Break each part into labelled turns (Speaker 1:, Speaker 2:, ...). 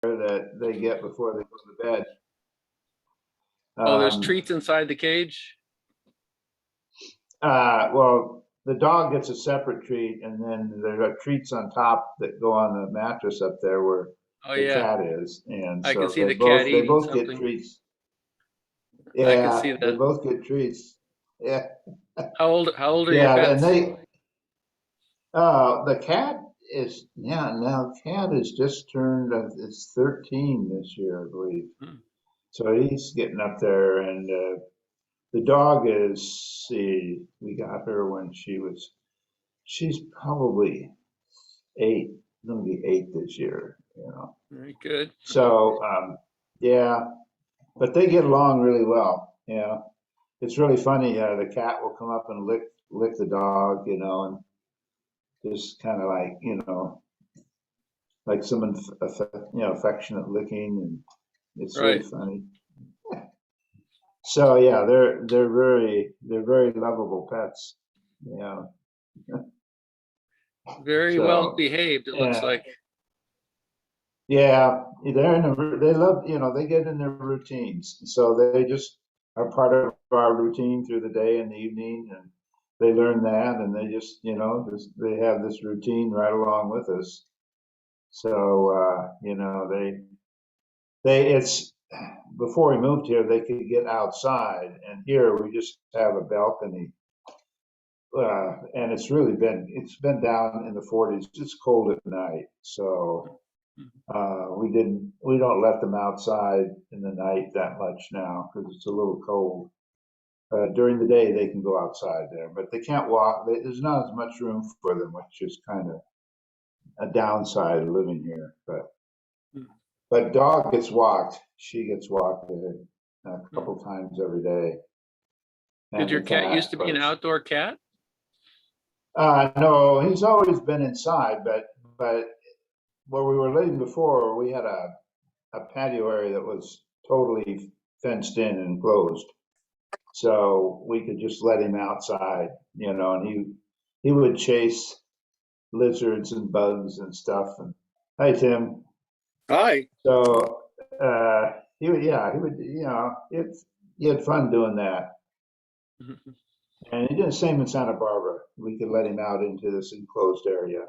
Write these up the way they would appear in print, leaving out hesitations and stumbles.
Speaker 1: that they get before they go to bed.
Speaker 2: Oh, there's treats inside the cage?
Speaker 1: Well, the dog gets a separate treat, and then there are treats on top that go on the mattress up there where the cat is. And
Speaker 2: I
Speaker 1: so
Speaker 2: can see the
Speaker 1: both,
Speaker 2: cat
Speaker 1: they
Speaker 2: eating
Speaker 1: both
Speaker 2: something.
Speaker 1: get treats.
Speaker 2: I can see
Speaker 1: Yeah,
Speaker 2: that.
Speaker 1: they both get treats. Yeah.
Speaker 2: How old are your
Speaker 1: Yeah,
Speaker 2: pets?
Speaker 1: and the cat is, now cat has just turned, it's 13 this year, I believe. So he's getting up there, and the dog is, see, we got her when she's probably 8, gonna be 8 this year, you know.
Speaker 2: Very good.
Speaker 1: So, yeah, but they get along really well, you know. It's really funny, the cat will come up and lick the dog, you know, and just kind of like, you know, like some affectionate licking, and it's really funny. So yeah, they're very lovable pets, you know.
Speaker 2: Very well behaved, it looks like.
Speaker 1: Yeah, they love, you know, they get in their routines, so they just are part of our routine through the day and the evening, and they learn that, and they just, you know, they have this routine right along with us. So you know, it's before we moved here, they could get outside, and here we just have a balcony. And it's been down in the 40s. It's cold at night, so we don't let them outside in the night that much now because it's a little cold. During the day they can go outside there, but they can't walk. There's not as much room for them, which is kind of a downside of living here. But dog gets walked. She gets walked a couple times every day.
Speaker 2: Did your cat used to be an outdoor cat?
Speaker 1: No, he's always been inside, but where we were living before, we had a patio area that was totally fenced in and closed. So we could just let him outside, you know, and he would chase lizards and bugs and stuff. And hi, Tim.
Speaker 3: Hi.
Speaker 1: So he would, you know, he had fun doing that. And he did the same in Santa Barbara. We could let him out into this enclosed area.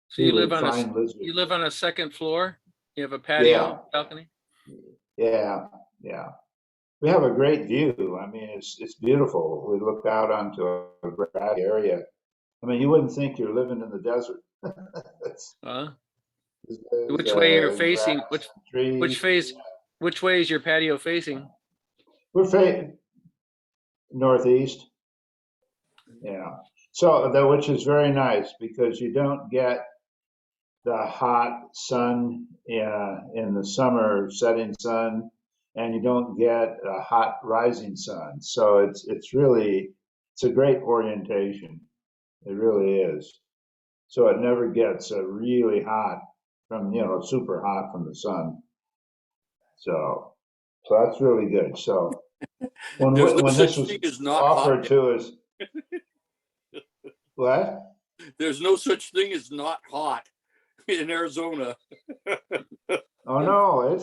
Speaker 2: So you live on a second floor? You have a patio, balcony?
Speaker 1: Yeah. We have a great view. I mean, it's beautiful. We look out onto a grassy area. I mean, you wouldn't think you're living in the desert.
Speaker 2: Which way you're facing? Which way is your patio facing?
Speaker 1: We're facing northeast. Yeah. So which is very nice because you don't get the hot sun in the summer, setting sun, and you don't get a hot rising sun. So it's a great orientation. It really is. So it never gets really hot from, you know, super hot from the sun. So that's really good. So when this was offered to us, what?
Speaker 3: There's no such thing as not hot in Arizona.
Speaker 1: Oh no,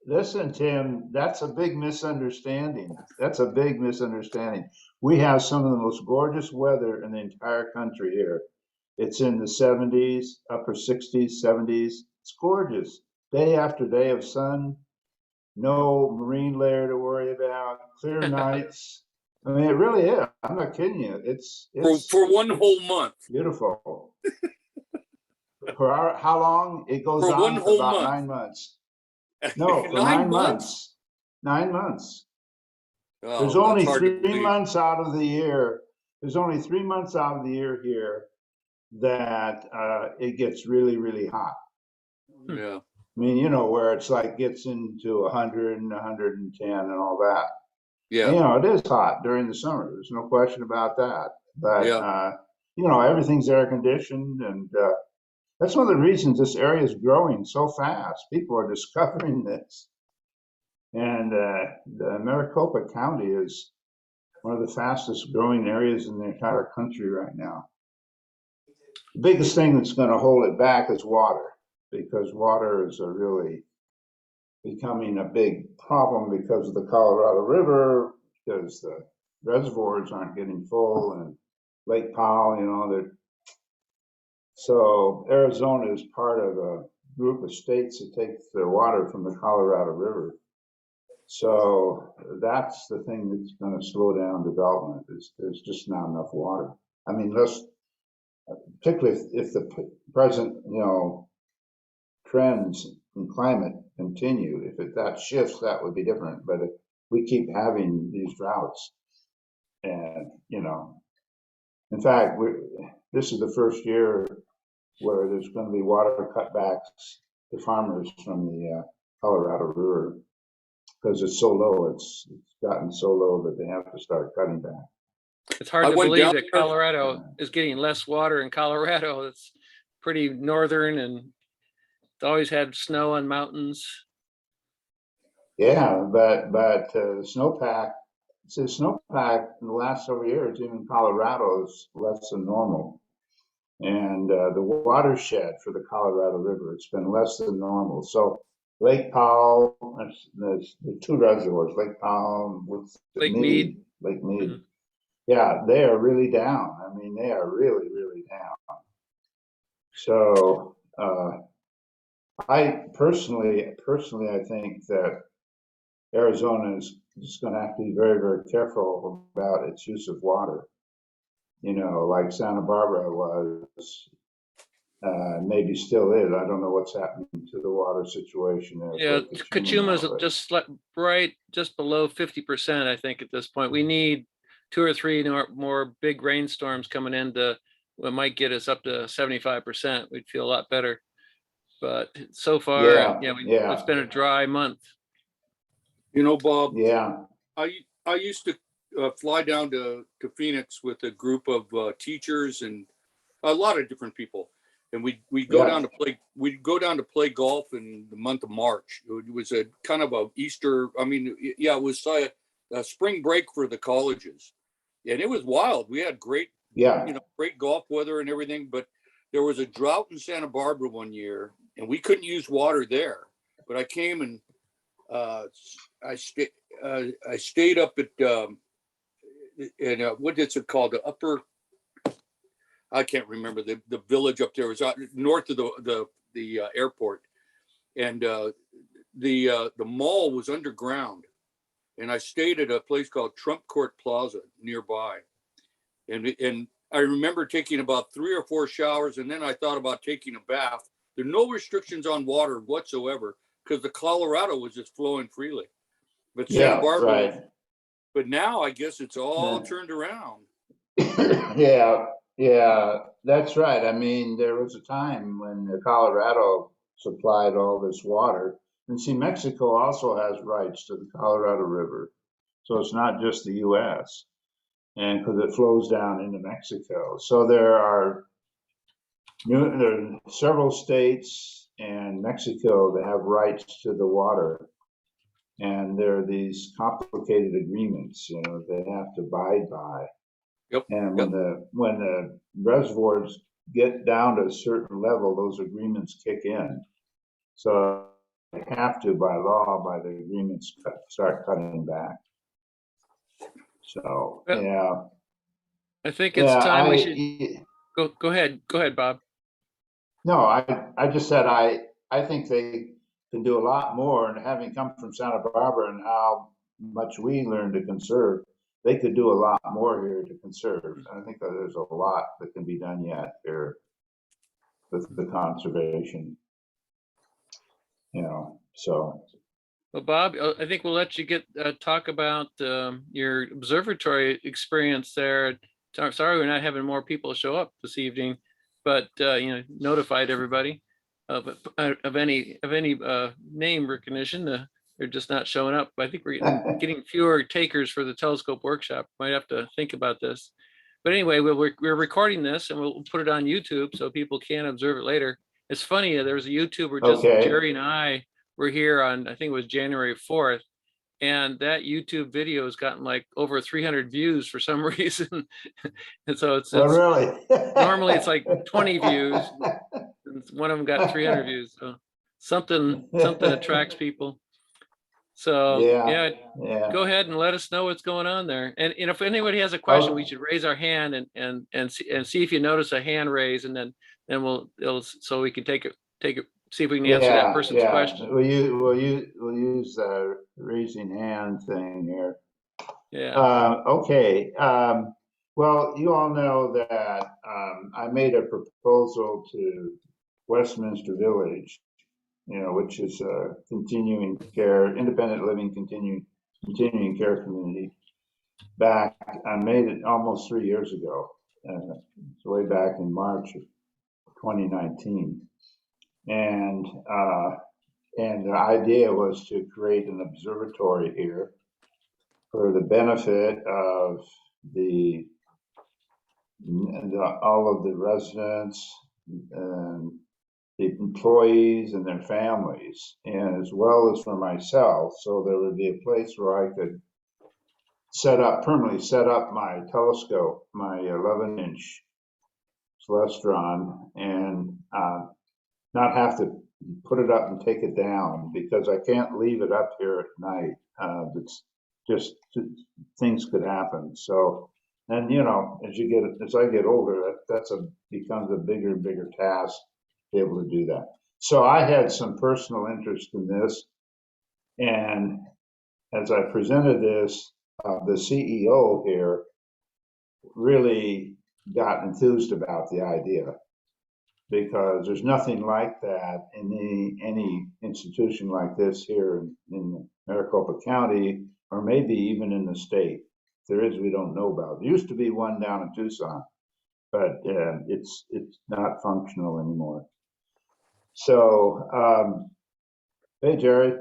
Speaker 1: listen, Tim, that's a big misunderstanding. That's a big misunderstanding. We have some of the most gorgeous weather in the entire country here. It's in the 70s, upper 60s, 70s. It's gorgeous. Day after day of sun, no marine layer to worry about, clear nights. I mean, it really is. I'm not kidding you. It's
Speaker 3: for one whole month.
Speaker 1: Beautiful. For how long? It goes on for about 9 months. No, for 9 months. 9 months. Oh, there's only 3 months out of the year. There's only 3 months out of the year here that it gets really, really hot.
Speaker 3: Yeah.
Speaker 1: I mean, you know, where it's like gets into 100 and 110 and all that.
Speaker 3: Yeah.
Speaker 1: And, you know, it is hot during the summer. There's no question about that. But, you know, everything's air conditioned, and that's one of the reasons this area is growing so fast. People are discovering this. And the Maricopa County is one of the fastest growing areas in the entire country right now. The biggest thing that's going to hold it back is water, because water is a really becoming a big problem because of the Colorado River, because the reservoirs aren't getting full, and Lake Powell, you know, so Arizona is part of a group of states that takes their water from the Colorado River. So that's the thing that's going to slow down development, is there's just not enough water. I mean, particularly if the present, you know, trends in climate continue, if that shifts, that would be different. But if we keep having these droughts, and, you know, in fact, this is the first year where there's going to be water cutbacks to farmers from the Colorado River, because it's so low. It's gotten so low that they have to start cutting back.
Speaker 2: It's hard to believe that Colorado is getting less water in Colorado. It's pretty northern, and it's always had snow on mountains.
Speaker 1: Yeah, but the snowpack in the last several years, even in Colorado, is less than normal. And the watershed for the Colorado River, it's been less than normal. So Lake Powell, there's the two reservoirs, Lake Powell with
Speaker 2: Lake Mead.
Speaker 1: Lake Mead. Mm-hmm. Yeah, they are really down. I mean, they are really, really down. So I personally, I think that Arizona is just going to have to be very, very careful about its use of water. You know, like Santa Barbara was, maybe still is. I don't know what's happening to the water situation there.
Speaker 2: Yeah, Kachuma's just below 50%, I think, at this point. We need 2 or 3 more big rainstorms coming in to what might get us up to 75%. We'd feel a lot better. But so far, it's been a dry month.
Speaker 3: You know, Bob.
Speaker 1: Yeah.
Speaker 3: I used to fly down to Phoenix with a group of teachers and a lot of different people, and we'd go down to play golf in the month of March. It was a kind of a Easter. I mean, yeah, it was a spring break for the colleges, and it was wild. We had great golf weather and everything, but there was a drought in Santa Barbara one year, and we couldn't use water there. But I came and I stayed up at what is it called? The upper, I can't remember, the village up there. It was out north of the airport, and the mall was underground, and I stayed at a place called Trump Court Plaza nearby, and I remember taking about 3 or 4 showers, and then I thought about taking a bath. There are no restrictions on water whatsoever because the Colorado was just flowing freely. But Santa Barbara, but now I guess it's all turned around.
Speaker 1: Yeah, that's right. I mean, there was a time when the Colorado supplied all this water. And see, Mexico also has rights to the Colorado River. So it's not just the US, and because it flows down into Mexico. So there are several states and Mexico that have rights to the water. And there are these complicated agreements, you know, they have to abide by.
Speaker 3: Yep.
Speaker 1: And when the reservoirs get down to a certain level, those agreements kick in. So they have to, by law, by the agreements, start cutting back. So yeah,
Speaker 2: I think it's time we should go ahead, Bob.
Speaker 1: No, I just said I think they can do a lot more, and having come from Santa Barbara and how much we learned to conserve, they could do a lot more here to conserve. And I think that there's a lot that can be done yet here with the conservation, you know, so.
Speaker 2: Well, Bob, I think we'll let you talk about your observatory experience there. Sorry, we're not having more people show up this evening, but notified everybody of any name recognition. They're just not showing up. I think we're getting fewer takers for the telescope workshop. Might have to think about this. But anyway, we're recording this and we'll put it on YouTube so people can observe it later. It's funny, there was a YouTuber, just Jerry and I were here on, I think it was January 4th. And that YouTube video has gotten like over 300 views for some reason. And so it's
Speaker 1: really?
Speaker 2: Normally it's like 20 views. And one of them got 300 views. So something attracts people. So
Speaker 1: Yeah,
Speaker 2: yeah, go ahead and let us know what's going on there. And if anybody has a question, we should raise our hand and see if you notice a hand raise, and then so we can take it, see if we can answer that person's question.
Speaker 1: We'll use the raising hand thing here.
Speaker 2: Yeah.
Speaker 1: Okay. Well, you all know that I made a proposal to Westminster Village, which is a continuing care, independent living, continuing care community. I made it almost 3 years ago. It's way back in March of 2019, and the idea was to create an observatory here for the benefit of all of the residents and the employees and their families, and as well as for myself. So there would be a place where I could permanently set up my telescope, my 11-inch Celestron, and not have to put it up and take it down, because I can't leave it up here at night. It's just things could happen. So, and as I get older, becomes a bigger and bigger task to be able to do that. So I had some personal interest in this, and as I presented this, the CEO here really got enthused about the idea, because there's nothing like that in any institution like this here in Maricopa County, or maybe even in the state. If there is, we don't know about. There used to be one down in Tucson, but it's not functional anymore. So, hey, Jerry.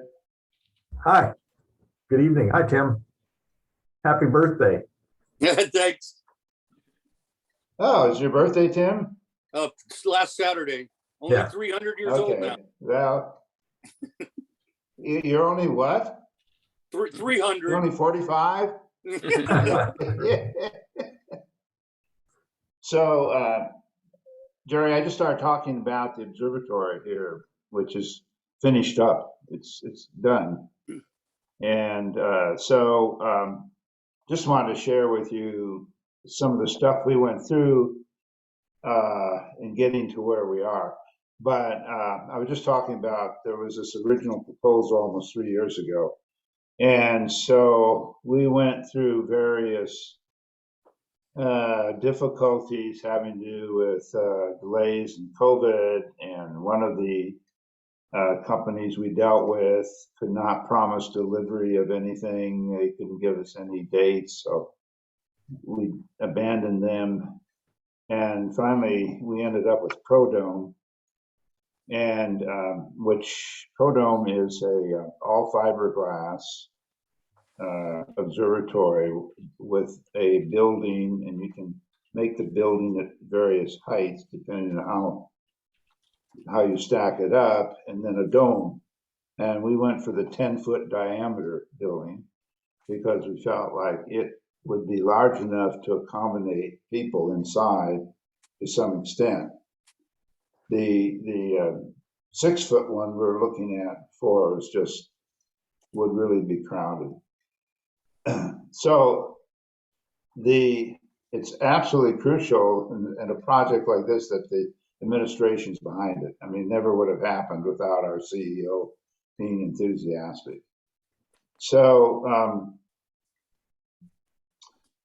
Speaker 4: Hi. Good evening. Hi, Tim. Happy birthday.
Speaker 3: Thanks.
Speaker 1: Oh, is your birthday, Tim?
Speaker 3: It's last Saturday. Only
Speaker 4: Yeah.
Speaker 3: 300 years old now.
Speaker 1: Well, you're only what?
Speaker 3: 300.
Speaker 1: You're only 45? So, Jerry, I just started talking about the observatory here, which is finished up. It's done. And just wanted to share with you some of the stuff we went through in getting to where we are. But I was just talking about, there was this original proposal almost 3 years ago. And so we went through various difficulties having to do with delays in COVID, and one of the companies we dealt with could not promise delivery of anything. They couldn't give us any dates, so we abandoned them. And finally, we ended up with ProDome, and which ProDome is a all fiberglass observatory with a building, and you can make the building at various heights depending on how you stack it up, and then a dome. And we went for the 10-foot diameter building because we felt like it would be large enough to accommodate people inside to some extent. The 6-foot one we're looking at would really be crowded. So it's absolutely crucial in a project like this that the administration's behind it. I mean, never would have happened without our CEO being enthusiastic. So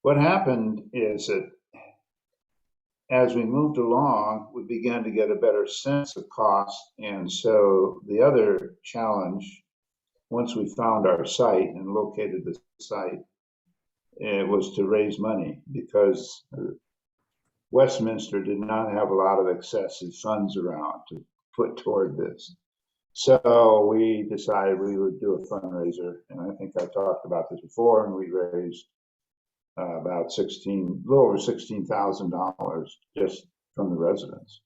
Speaker 1: what happened is that as we moved along, we began to get a better sense of cost. And so the other challenge, once we found our site and located the site, it was to raise money, because Westminster did not have a lot of excessive funds around to put toward this. So we decided we would do a fundraiser, and I think I talked about this before, and we raised about a little over $16,000 just from the residents.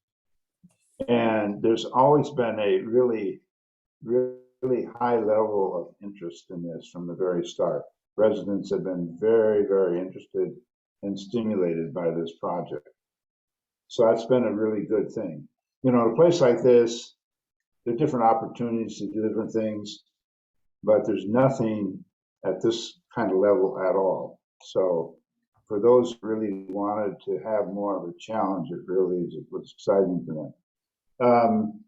Speaker 1: And there's always been a really, really high level of interest in this from the very start. Residents have been very, very interested and stimulated by this project. So that's been a really good thing. A place like this, there are different opportunities to do different things. but there's nothing at this kind of level at all. So for those who really wanted to have more of a challenge, it really is, it was exciting for them.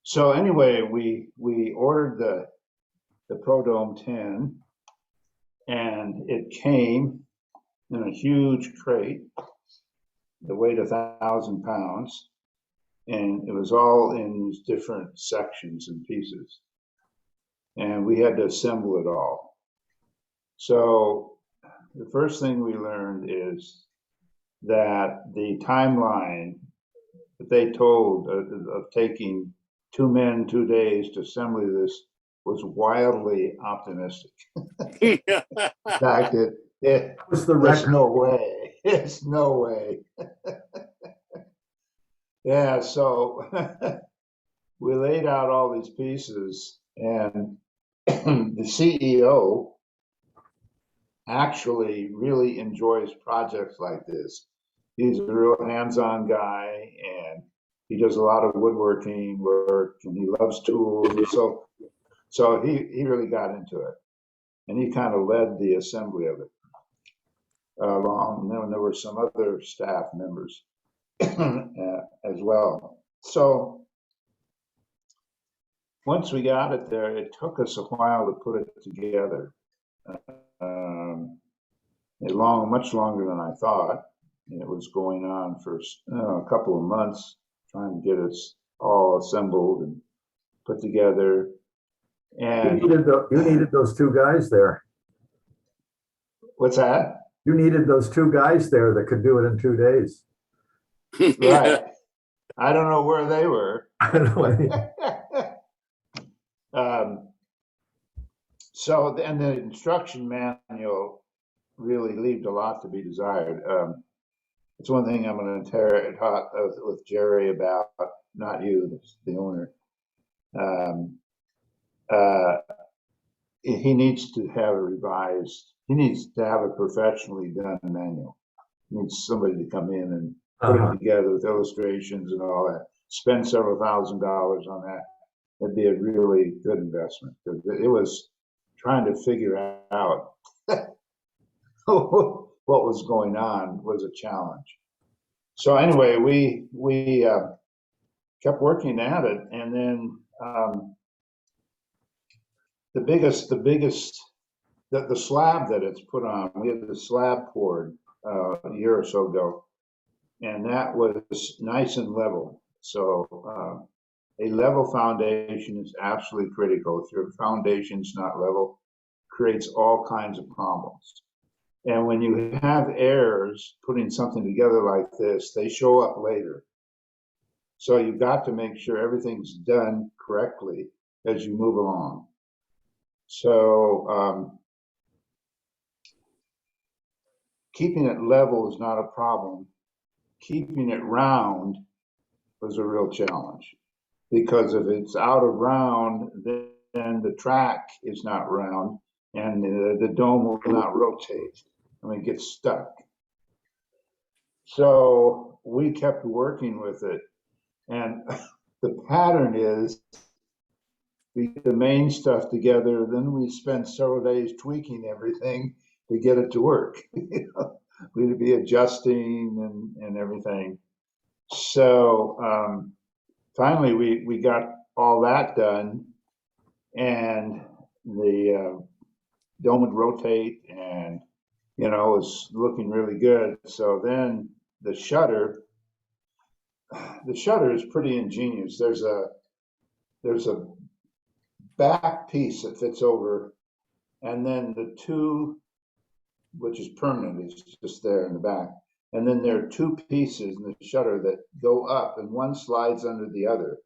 Speaker 1: So anyway, we ordered the ProDome 10, and it came in a huge crate that weighed 1,000 pounds, and it was all in these different sections and pieces, and we had to assemble it all. So the first thing we learned is that the timeline that they told of taking 2 men, 2 days to assemble this was wildly optimistic. In fact, it
Speaker 4: was the
Speaker 1: there's
Speaker 4: record.
Speaker 1: no way. There's no way. Yeah, so we laid out all these pieces, and the CEO actually really enjoys projects like this. He's a real hands-on guy, and he does a lot of woodworking work, and he loves tools. And so he really got into it, and he kind of led the assembly of it along. And then there were some other staff members as well. So once we got it there, it took us a while to put it together. Much longer than I thought. It was going on for a couple of months, trying to get us all assembled and put together. And
Speaker 4: You needed those 2 guys there.
Speaker 1: what's that?
Speaker 4: You needed those 2 guys there that could do it in 2 days.
Speaker 1: Right. I don't know where they were.
Speaker 4: I don't know.
Speaker 1: So, and the instruction manual really left a lot to be desired. It's one thing I'm going to talk with Jerry about, not you, the owner. He needs to have he needs to have a professionally done manual. He needs somebody to come in and put it together with illustrations and all that. Spend several $1,000s on that. It'd be a really good investment, because it was trying to figure out what was going on was a challenge. So anyway, we kept working at it, and then the slab that it's put on, we had the slab poured a year or so ago, and that was nice and level. So a level foundation is absolutely critical. If your foundation's not level, creates all kinds of problems. And when you have errors putting something together like this, they show up later. So you've got to make sure everything's done correctly as you move along. So keeping it level is not a problem. Keeping it round was a real challenge, because if it's out of round, then the track is not round, and the dome will not rotate. I mean, it gets stuck. So we kept working with it, and the pattern is we get the main stuff together, then we spend several days tweaking everything to get it to work. We'd be adjusting and everything. So finally, we got all that done, and the dome would rotate, and it was looking really good. So then the shutter is pretty ingenious. There's a back piece that fits over, and then the two, which is permanent, is just there in the back. And then there are 2 pieces in the shutter that go up, and one slides under the other.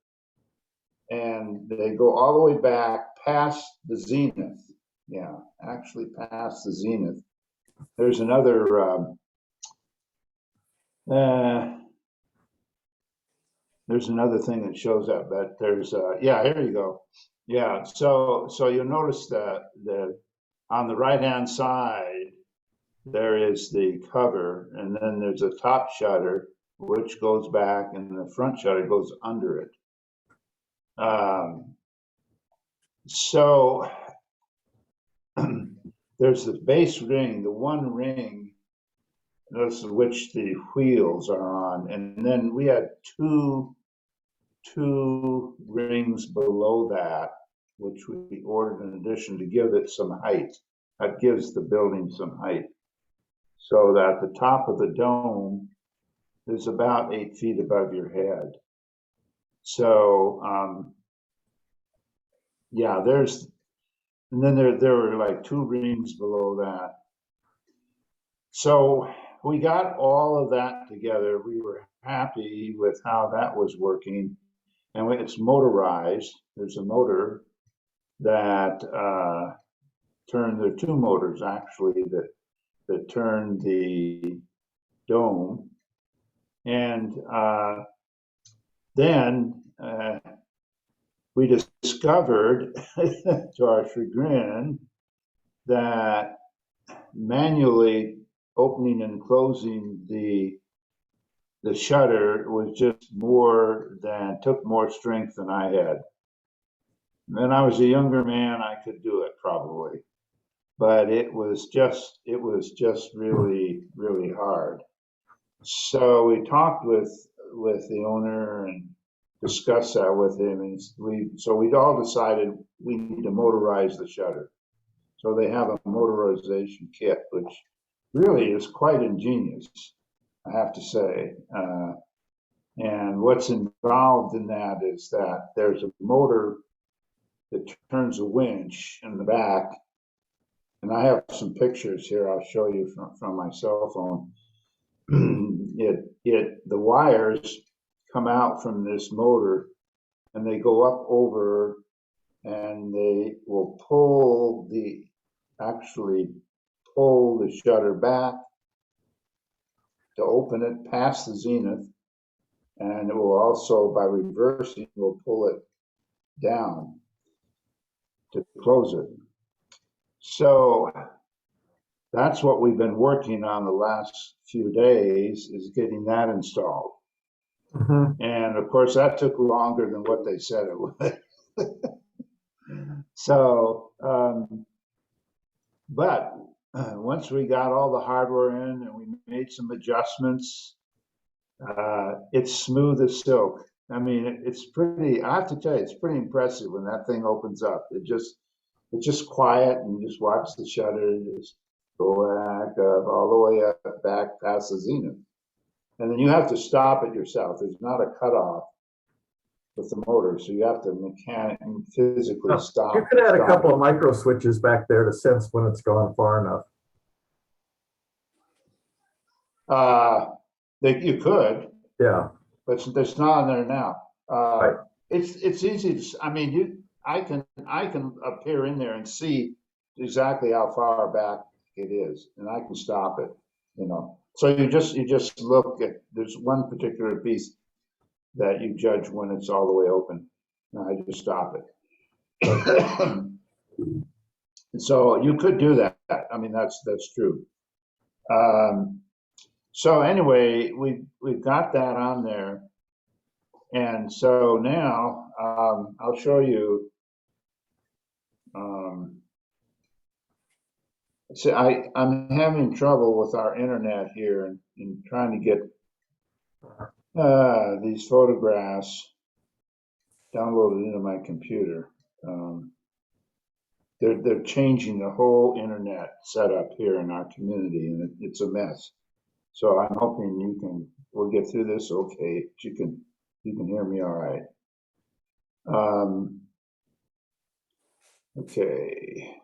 Speaker 1: And they go all the way back past the zenith. Yeah, actually past the zenith. There's another thing that shows up, but there's yeah, here you go. Yeah, so you'll notice that on the right-hand side there is the cover, and then there's a top shutter which goes back, and the front shutter goes under it. So there's the base ring, the one ring, those of which the wheels are on, and then we had two rings below that, which we ordered in addition to give it some height. That gives the building some height. So that the top of the dome is about 8 feet above your head. So yeah, and then there were like two rings below that. So we got all of that together. We were happy with how that was working. And it's motorized. There's a motor that there are two motors actually that turn the dome. And then we discovered, to our chagrin, that manually opening and closing the shutter was just took more strength than I had. When I was a younger man, I could do it probably, but it was just really, really hard. So we talked with the owner and discussed that with him, and we all decided we need to motorize the shutter. So they have a motorization kit, which really is quite ingenious, I have to say. And what's involved in that is that there's a motor that turns a winch in the back. And I have some pictures here I'll show you from my cell phone. The wires come out from this motor and they go up over, and they will actually pull the shutter back to open it past the zenith, and it will also, by reversing, will pull it down to close it. So that's what we've been working on the last few days, is getting that installed.
Speaker 4: Mm-hmm.
Speaker 1: And of course, that took longer than what they said it would. So, but once we got all the hardware in and we made some adjustments, it's smooth as silk. I mean, it's pretty, I have to tell you, it's pretty impressive when that thing opens up. It's just quiet, and you just watch the shutter just go back up, all the way up, back past the zenith. And then you have to stop it yourself. There's not a cutoff with the motor, so you have to physically stop.
Speaker 4: You could add a couple of micro switches back there to sense when it's gone far enough.
Speaker 1: You could,
Speaker 4: yeah,
Speaker 1: but it's not on there now.
Speaker 4: Right.
Speaker 1: It's easy to. I mean, I can appear in there and see exactly how far back it is, and I can stop it. You know, so you just look at. There's one particular piece that you judge when it's all the way open. And I just stop it. So you could do that. I mean, that's true. So anyway, we've got that on there, and so now I'll show you. See, I'm having trouble with our internet here and trying to get these photographs downloaded into my computer. They're changing the whole internet setup here in our community, and it's a mess. So I'm hoping we'll get through this okay. You can hear me all right. Okay,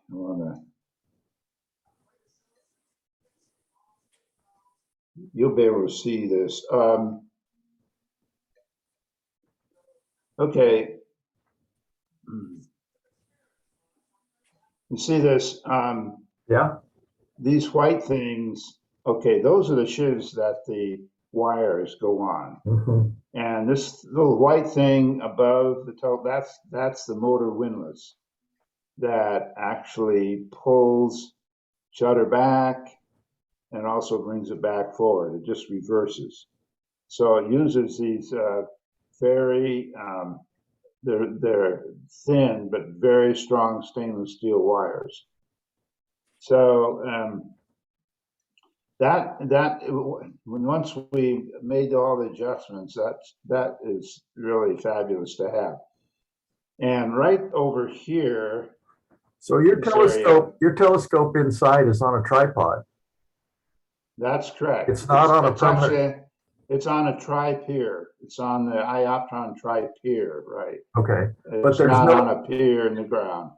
Speaker 1: you'll be able to see this. Okay. You see this?
Speaker 4: yeah.
Speaker 1: These white things, okay, those are the shivs that the wires go on.
Speaker 4: Mm-hmm.
Speaker 1: And this little white thing above the top, that's the motor windlass that actually pulls shutter back and also brings it back forward. It just reverses. So it uses these very they're thin but very strong stainless steel wires. So once we made all the adjustments, that is really fabulous to have. And right over here.
Speaker 4: So your telescope inside is on a tripod.
Speaker 1: That's correct.
Speaker 4: It's not on a permanent.
Speaker 1: Actually, it's on a tri-pier. It's on the Ioptron tri-pier, right?
Speaker 4: Okay,
Speaker 1: but there's not on a pier in the ground.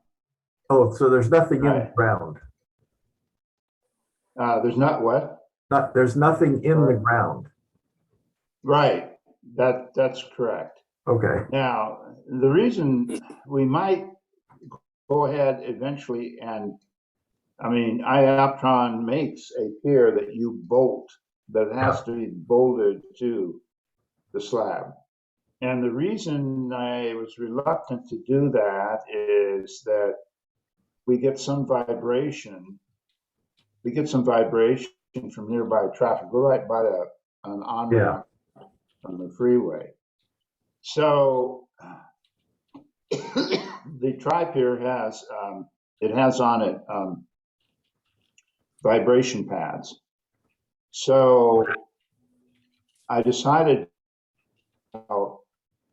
Speaker 4: Oh, so there's nothing in the ground.
Speaker 1: There's not what?
Speaker 4: There's nothing in the ground.
Speaker 1: Right. That's correct.
Speaker 4: Okay.
Speaker 1: Now, the reason we might go ahead eventually, and I mean, Ioptron makes a pier that you bolt, that has to be bolted to the slab. And the reason I was reluctant to do that is that we get some vibration. We get some vibration from nearby traffic. We're right by an on-ramp on the freeway. So the tri-pier has, it has on it vibration pads. So I decided out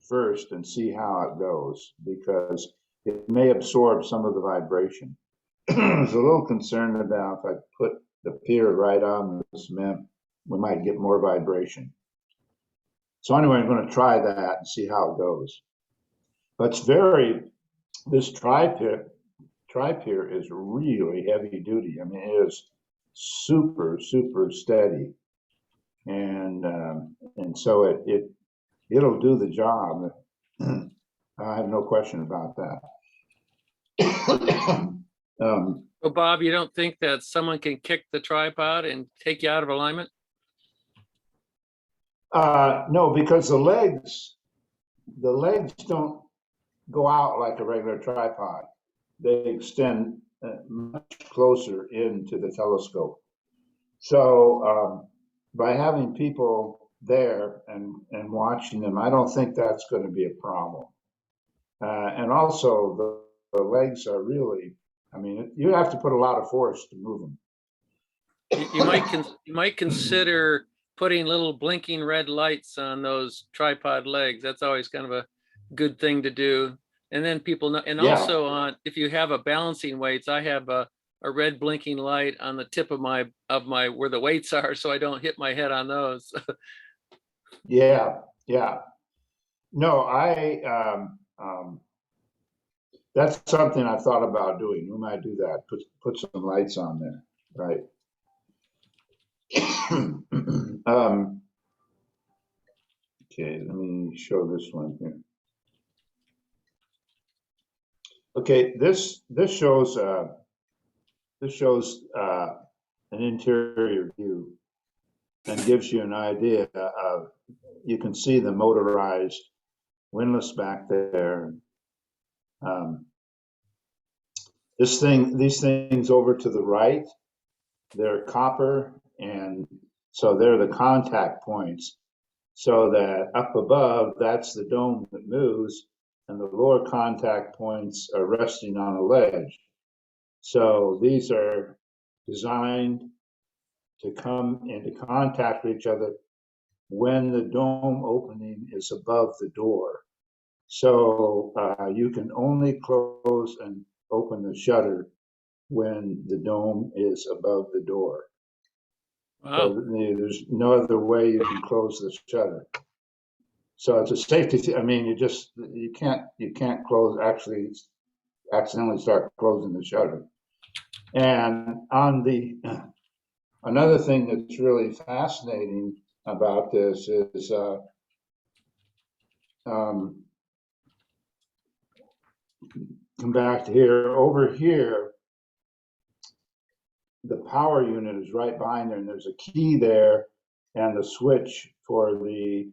Speaker 1: first and see how it goes, because it may absorb some of the vibration. I was a little concerned about if I put the pier right on the cement, we might get more vibration. So anyway, I'm going to try that and see how it goes. But this tri-pier is really heavy duty. I mean, it is super, super steady. And so it'll do the job. I have no question about that.
Speaker 2: Well, Bob, you don't think that someone can kick the tripod and take you out of alignment?
Speaker 1: No, because the legs don't go out like a regular tripod. They extend much closer into the telescope. So by having people there and watching them, I don't think that's going to be a problem. And also the legs are really, I mean, you have to put a lot of force to move them.
Speaker 2: You might consider putting little blinking red lights on those tripod legs. That's always kind of a good thing to do. And then people know, and also on, if you have a balancing weights, I have a red blinking light on the tip of my where the weights are, so I don't hit my head on those.
Speaker 1: Yeah. No, that's something I thought about doing. We might do that. Put some lights on there, right? Okay, let me show this one here. Okay, this shows an interior view and gives you an idea of, you can see the motorized windlass back there. These things over to the right, they're copper, and so they're the contact points. So that up above, that's the dome that moves, and the lower contact points are resting on a ledge. So these are designed to come into contact with each other when the dome opening is above the door. So you can only close and open the shutter when the dome is above the door.
Speaker 2: Wow.
Speaker 1: So there's no other way you can close the shutter. So it's a safety. I mean, you can't close, actually accidentally start closing the shutter. And on another thing that's really fascinating about this is come back to here. Over here, the power unit is right behind there, and there's a key there and the switch for the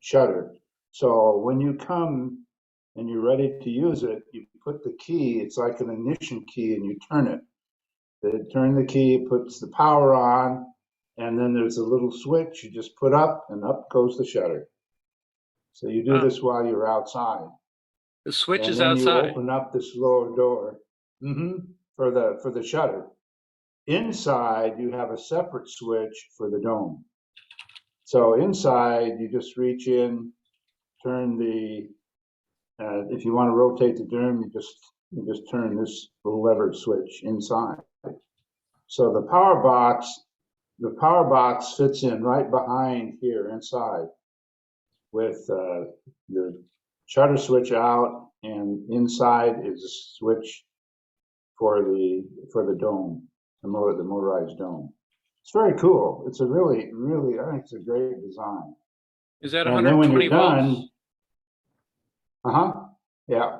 Speaker 1: shutter. So when you come and you're ready to use it, you put the key, it's like an ignition key, and you turn it. They turn the key, it puts the power on, and then there's a little switch you just put up, and up goes the shutter. So you do
Speaker 2: Ah.
Speaker 1: this while you're outside.
Speaker 2: The switch
Speaker 1: And
Speaker 2: is
Speaker 1: then you
Speaker 2: outside.
Speaker 1: open up this lower door for the shutter. Inside, you have a separate switch for the dome. So inside, you just reach in, turn the, if you want to rotate the dome, you just turn this little lever switch inside. So the power box fits in right behind here inside with the shutter switch out, and inside is a switch for the dome, the motorized dome. It's very cool. It's a really, I think it's a great design.
Speaker 2: Is that
Speaker 1: And then when
Speaker 2: 120
Speaker 1: you're done,
Speaker 2: volts?
Speaker 1: Yeah.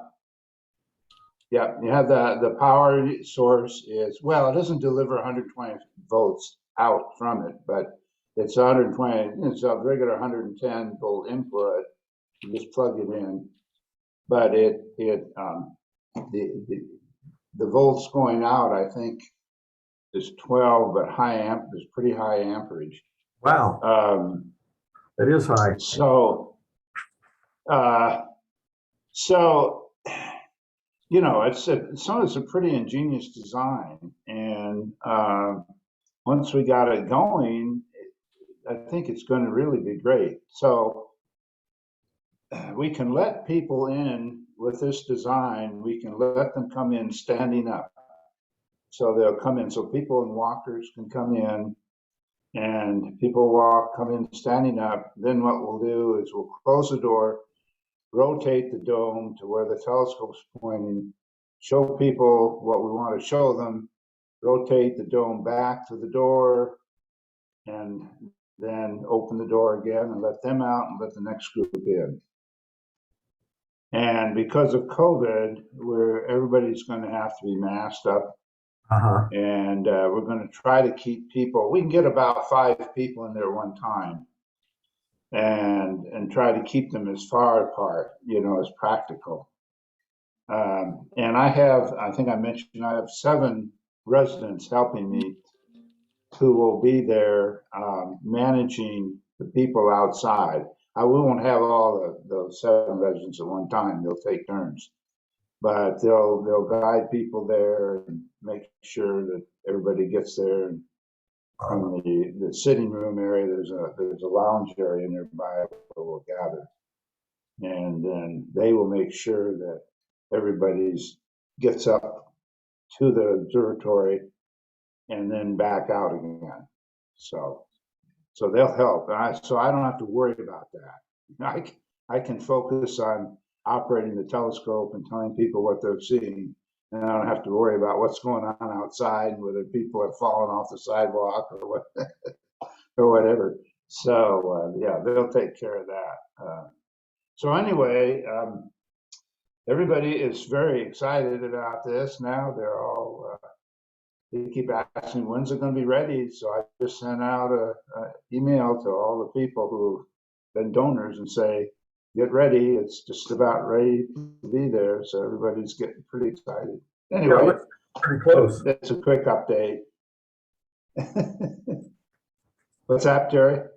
Speaker 1: Yeah, you have the power source is, well, it doesn't deliver 120 volts out from it, but it's 120, it's a regular 110 volt input. You just plug it in, but the volts going out, I think, is 12, but is pretty high amperage.
Speaker 4: Wow, it is high.
Speaker 1: So you know, it's a pretty ingenious design, and once we got it going, I think it's going to really be great. So we can let people in with this design. We can let them come in standing up. So they'll come in. So people in walkers can come in, and people come in standing up. Then what we'll do is we'll close the door, rotate the dome to where the telescope's pointing, show people what we want to show them, rotate the dome back to the door, and then open the door again and let them out and let the next group in. And because of COVID, everybody's going to have to be masked up. And we're going to try to keep people, we can get about 5 people in there one time, and try to keep them as far apart, as practical. And I think I mentioned, I have 7 residents helping me who will be there managing the people outside. We won't have all the 7 residents at one time. They'll take turns, but they'll guide people there and make sure that everybody gets there. And from the sitting room area, there's a lounge area nearby where we'll gather, and then they will make sure that everybody gets up to the observatory and then back out again. So they'll help. So I don't have to worry about that. I can focus on operating the telescope and telling people what they're seeing, and I don't have to worry about what's going on outside, whether people have fallen off the sidewalk or what or whatever. So yeah, they'll take care of that. So anyway, everybody is very excited about this now. They're all they keep asking, when's it going to be ready? So I just sent out an email to all the people who've been donors and say, get ready. It's just about ready to be there. So everybody's getting pretty excited. Anyway,
Speaker 4: Yeah, pretty close.
Speaker 1: That's a quick update. What's that, Jerry?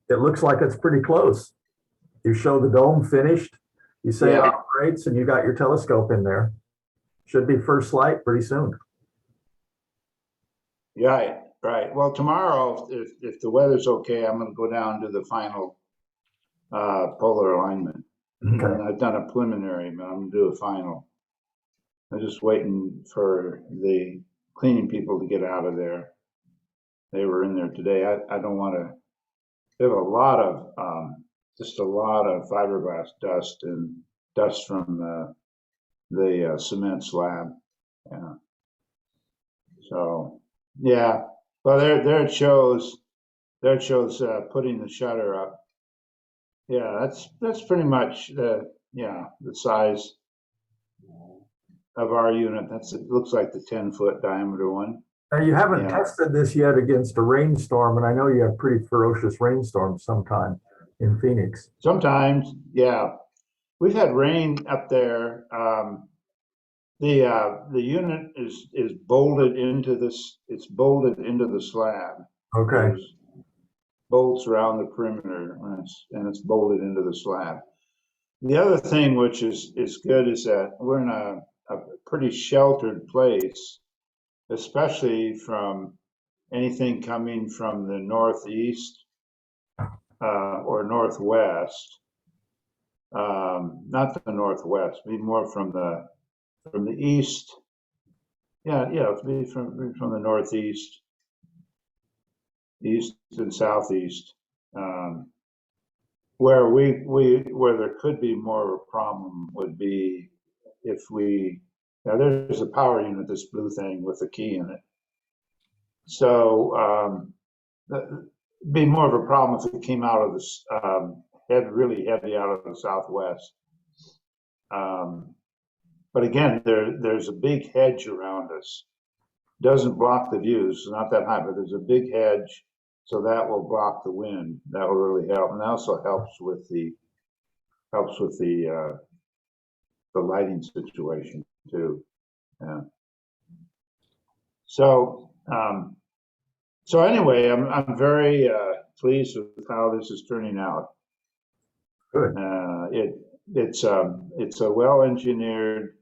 Speaker 4: It looks like it's pretty close. You show the dome finished. You say it operates, and you got your telescope in there. Should be first light pretty soon.
Speaker 1: Right. Well, tomorrow, if the weather's okay, I'm going to go down to the final polar alignment.
Speaker 4: Okay.
Speaker 1: And I've done a preliminary, but I'm going to do a final. I'm just waiting for the cleaning people to get out of there. They were in there today. I don't want to. We have a lot of just a lot of fiberglass dust and dust from the cement slab. Yeah. So yeah. Well, there it shows. There it shows putting the shutter up. Yeah, that's pretty much the size of our unit. It looks like the 10-foot diameter one.
Speaker 4: Now, you haven't tested this yet against a rainstorm, and I know you have pretty ferocious rainstorms sometime in Phoenix.
Speaker 1: Sometimes, yeah. We've had rain up there. The unit is bolted into this. It's bolted into the slab.
Speaker 4: Okay.
Speaker 1: bolts around the perimeter, and it's bolted into the slab. The other thing which is good is that we're in a pretty sheltered place, especially from anything coming from the northeast or northwest. Not the northwest, be more from the east. Yeah, it'd be from the northeast, east and southeast, where where there could be more of a problem would be if now there's a power unit, this blue thing with a key in it. So that'd be more of a problem if it came out of this really heavy out of the southwest. But again, there's a big hedge around us. Doesn't block the views, it's not that high, but there's a big hedge, so that will block the wind. That will really help, and also helps with the lighting situation too. Yeah. So anyway, I'm very pleased with how this is turning out.
Speaker 4: Good.
Speaker 1: It's a well engineered,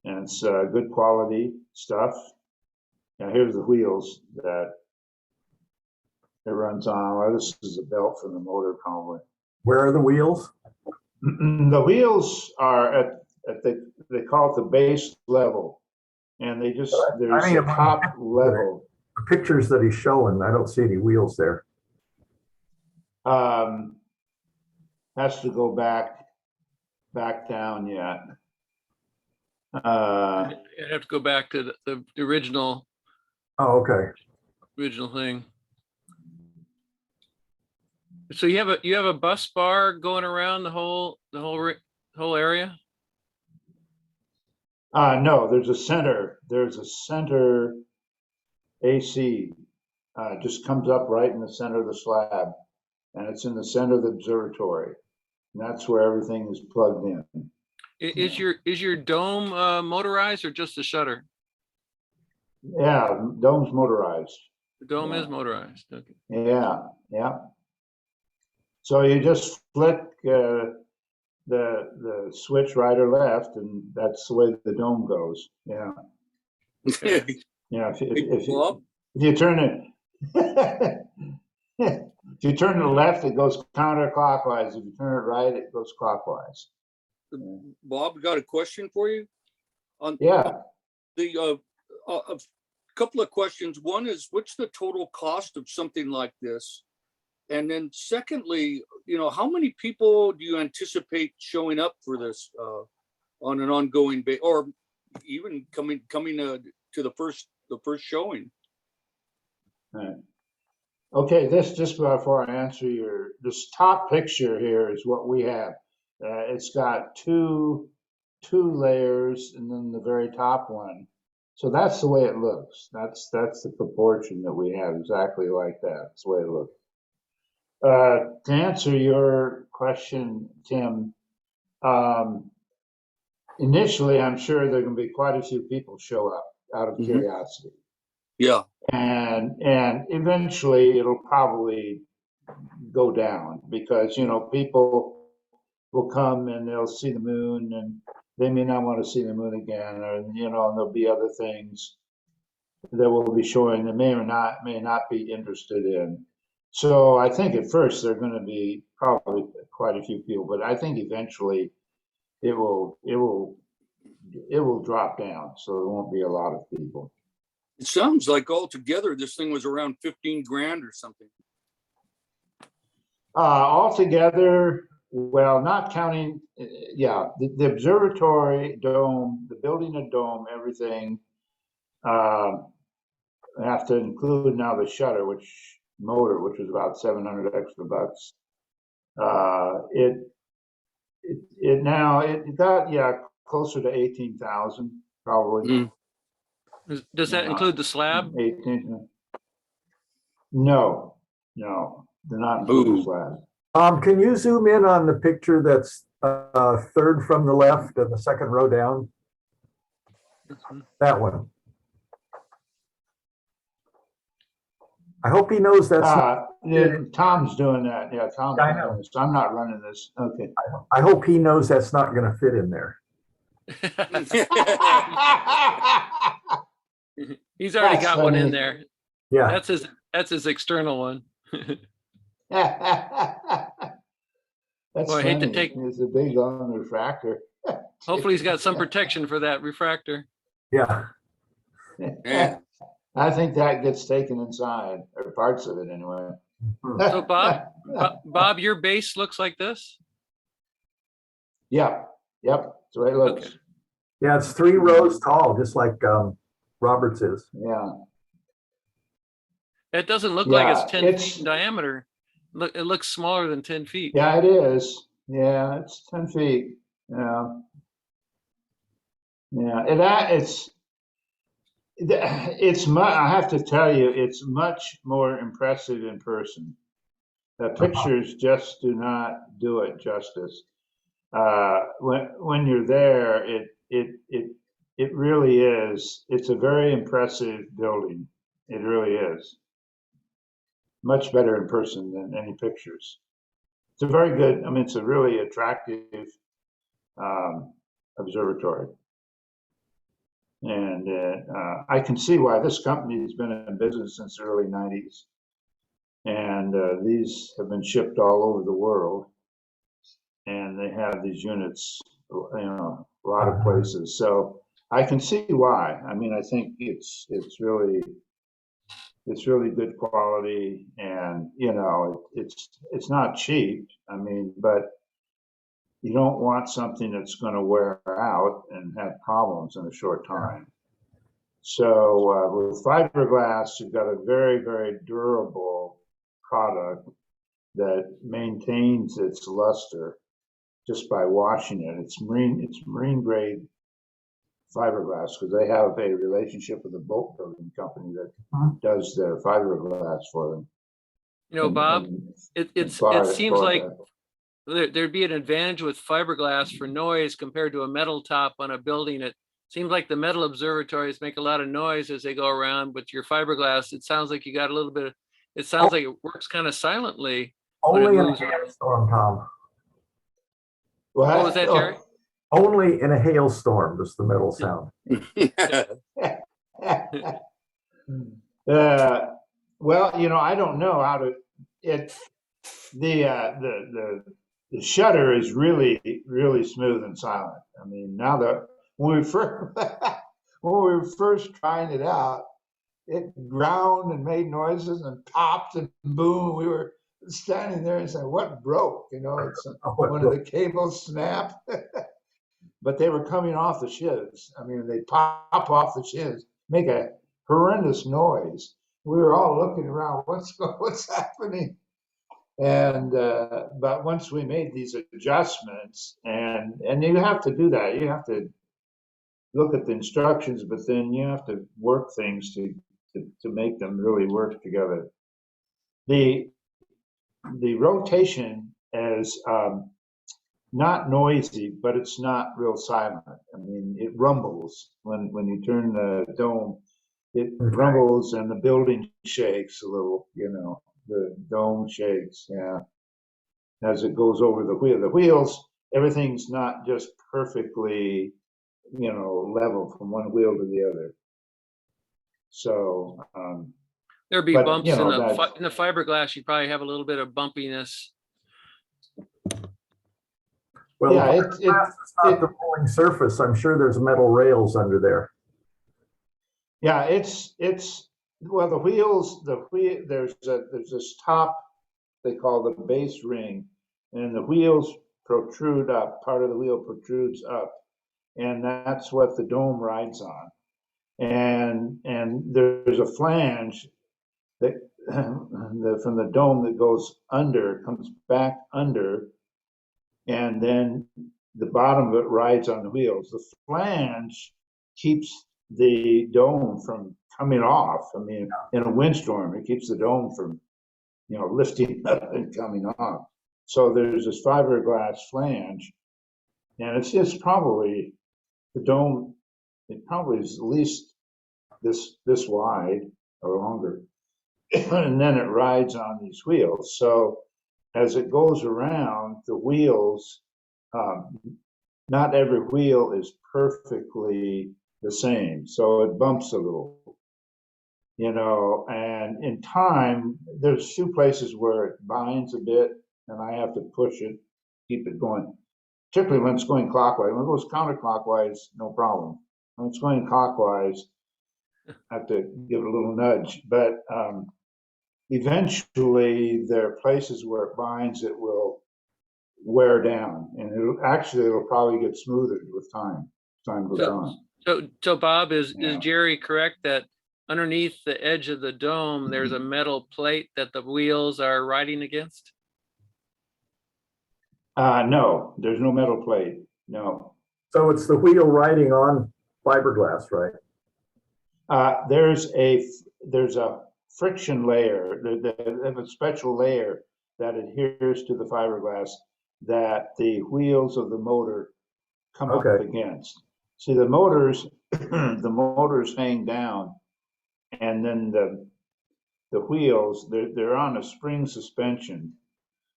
Speaker 1: and it's good quality stuff. Now here's the wheels that it runs on. Well, this is a belt from the motor, probably.
Speaker 4: Where are the wheels?
Speaker 1: The wheels are they call it the base level, and there's a top level.
Speaker 4: The pictures that he's showing, I don't see any wheels there.
Speaker 1: Has to go back down yet.
Speaker 2: I'd have to go back to the original.
Speaker 4: Oh, okay.
Speaker 2: Original thing. So you have a bus bar going around the whole area?
Speaker 1: No, there's a center AC. Just comes up right in the center of the slab, and it's in the center of the observatory. And that's where everything is plugged in.
Speaker 2: Is your dome motorized or just the shutter?
Speaker 1: Yeah, dome's motorized.
Speaker 2: The dome is motorized. Okay.
Speaker 1: Yeah. So you just flick the switch right or left, and that's the way the dome goes. Yeah. Yeah. If you turn it, if you turn to the left, it goes counterclockwise. If you turn it right, it goes clockwise.
Speaker 3: Bob, got a question for you. A couple of questions. One is, what's the total cost of something like this? And then secondly, how many people do you anticipate showing up for this on an ongoing basis, or even coming to the first showing?
Speaker 1: All right. Okay, this just before I answer this top picture here is what we have. It's got two layers, and then the very top one. So that's the way it looks. That's the proportion that we have, exactly like that. That's the way it looks. To answer your question, Tim, initially, I'm sure there are going to be quite a few people show up out of curiosity.
Speaker 3: Yeah.
Speaker 1: And eventually it'll probably go down because, people will come and they'll see the moon, and they may not want to see the moon again, or, and there'll be other things that will be showing that may not be interested in. So I think at first there are going to be probably quite a few people, but I think eventually it will drop down, so there won't be a lot of people.
Speaker 3: It sounds like altogether this thing was around 15 grand or something.
Speaker 1: Altogether, well, not counting, the observatory dome, the building a dome, everything. I have to include now the shutter, motor, which was about 700 extra bucks. It got closer to 18,000 probably.
Speaker 2: Does that include the slab?
Speaker 1: 18. No, they're not including the slab.
Speaker 4: Can you zoom in on the picture that's third from the left and the second row down? That one. I hope he knows that's not,
Speaker 1: Yeah, Tom's doing that. Yeah, Tom's
Speaker 4: I
Speaker 1: running
Speaker 4: know.
Speaker 1: this. I'm not running this. Okay.
Speaker 4: I hope he knows that's not going to fit in there.
Speaker 2: He's already
Speaker 1: That's
Speaker 2: got one in
Speaker 1: funny.
Speaker 2: there.
Speaker 4: Yeah.
Speaker 2: That's his external one.
Speaker 1: That's
Speaker 2: Boy, I hate to
Speaker 1: funny.
Speaker 2: take-
Speaker 1: It's a big long refractor.
Speaker 2: Hopefully he's got some protection for that refractor.
Speaker 4: Yeah.
Speaker 3: Yeah.
Speaker 1: I think that gets taken inside, or parts of it anyway.
Speaker 2: So Bob, your base looks like this?
Speaker 1: Yep, yep, that's the way it looks.
Speaker 2: Okay.
Speaker 4: Yeah, it's 3 rows tall, just like Robert's is.
Speaker 1: Yeah,
Speaker 2: It doesn't look like it's
Speaker 1: Yeah,
Speaker 2: 10 feet in diameter. Look, it looks smaller than 10 feet.
Speaker 1: yeah, it is. Yeah, it's 10 feet. Yeah. Yeah, I have to tell you, it's much more impressive in person. The pictures just do not do it justice. When you're there, it really is. It's a very impressive building. It really is. Much better in person than any pictures. It's a very good. I mean, it's a really attractive observatory. And I can see why this company has been in business since the early 90s. And these have been shipped all over the world. And they have these units, you know, a lot of places. So I can see why. I mean, I think it's really good quality, and you know, it's not cheap. I mean, but you don't want something that's going to wear out and have problems in a short time. So with fiberglass, you've got a very, very durable product that maintains its luster just by washing it. It's marine grade fiberglass because they have a relationship with a boat building company that does their fiberglass for them.
Speaker 2: You know, Bob, it seems like there'd be an advantage with fiberglass for noise compared to a metal top on a building. It seems like the metal observatories make a lot of noise as they go around, but your fiberglass, it sounds like you got a little bit of, it sounds like it works kind of silently.
Speaker 4: Only in a hailstorm, Tom.
Speaker 2: What was that, Jerry?
Speaker 4: Only in a hailstorm does the metal sound.
Speaker 1: Well, you know, I don't know how to. The shutter is really, really smooth and silent. I mean, now that when we were first trying it out, it ground and made noises and popped and boom. We were standing there and saying, "What broke?" You know, it's one of the cables snapped. But they were coming off the shivs. I mean, they pop off the shivs, make a horrendous noise. We were all looking around, what's happening? And but once we made these adjustments, and you have to do that, you have to look at the instructions, but then you have to work things to make them really work together. The rotation is not noisy, but it's not real silent. I mean, it rumbles when you turn the dome. It rumbles and the building shakes a little. You know, the dome shakes. Yeah, as it goes over the wheel. The wheels, everything's not just perfectly, you know, level from one wheel to the other. So
Speaker 2: there'd be
Speaker 1: but,
Speaker 2: bumps
Speaker 1: you know,
Speaker 2: in the fiberglass. You probably have a little bit of bumpiness.
Speaker 4: Well,
Speaker 1: yeah,
Speaker 4: it's not the rolling surface. I'm sure there's metal rails under there.
Speaker 1: Yeah, it's well, the wheels, there's this top they call the base ring, and the wheels protrude up. Part of the wheel protrudes up, and that's what the dome rides on. And there's a flange that from the dome that goes under, comes back under, and then the bottom of it rides on the wheels. The flange keeps the dome from coming off. I mean, in a windstorm, it keeps the dome from, you know, lifting up and coming off. So there's this fiberglass flange, and it's just probably the dome. It probably is at least this wide or longer, and then it rides on these wheels. So as it goes around, the wheels, not every wheel is perfectly the same, so it bumps a little, and in time, there's few places where it binds a bit, and I have to push it, keep it going, particularly when it's going clockwise. When it goes counterclockwise, no problem. When it's going clockwise, I have to give it a little nudge, but eventually there are places where it binds, it will wear down, and it'll probably get smoother with time. Time goes on.
Speaker 2: So Bob, is
Speaker 1: Yeah.
Speaker 2: Jerry correct that underneath the edge of the dome, there's a metal plate that the wheels are riding against?
Speaker 1: No, there's no metal plate. No.
Speaker 4: So it's the wheel riding on fiberglass, right?
Speaker 1: There's a friction layer. They have a special layer that adheres to the fiberglass that the wheels of the motor come up against. See, the motors, the motors hang down, and then the wheels, they're on a spring suspension.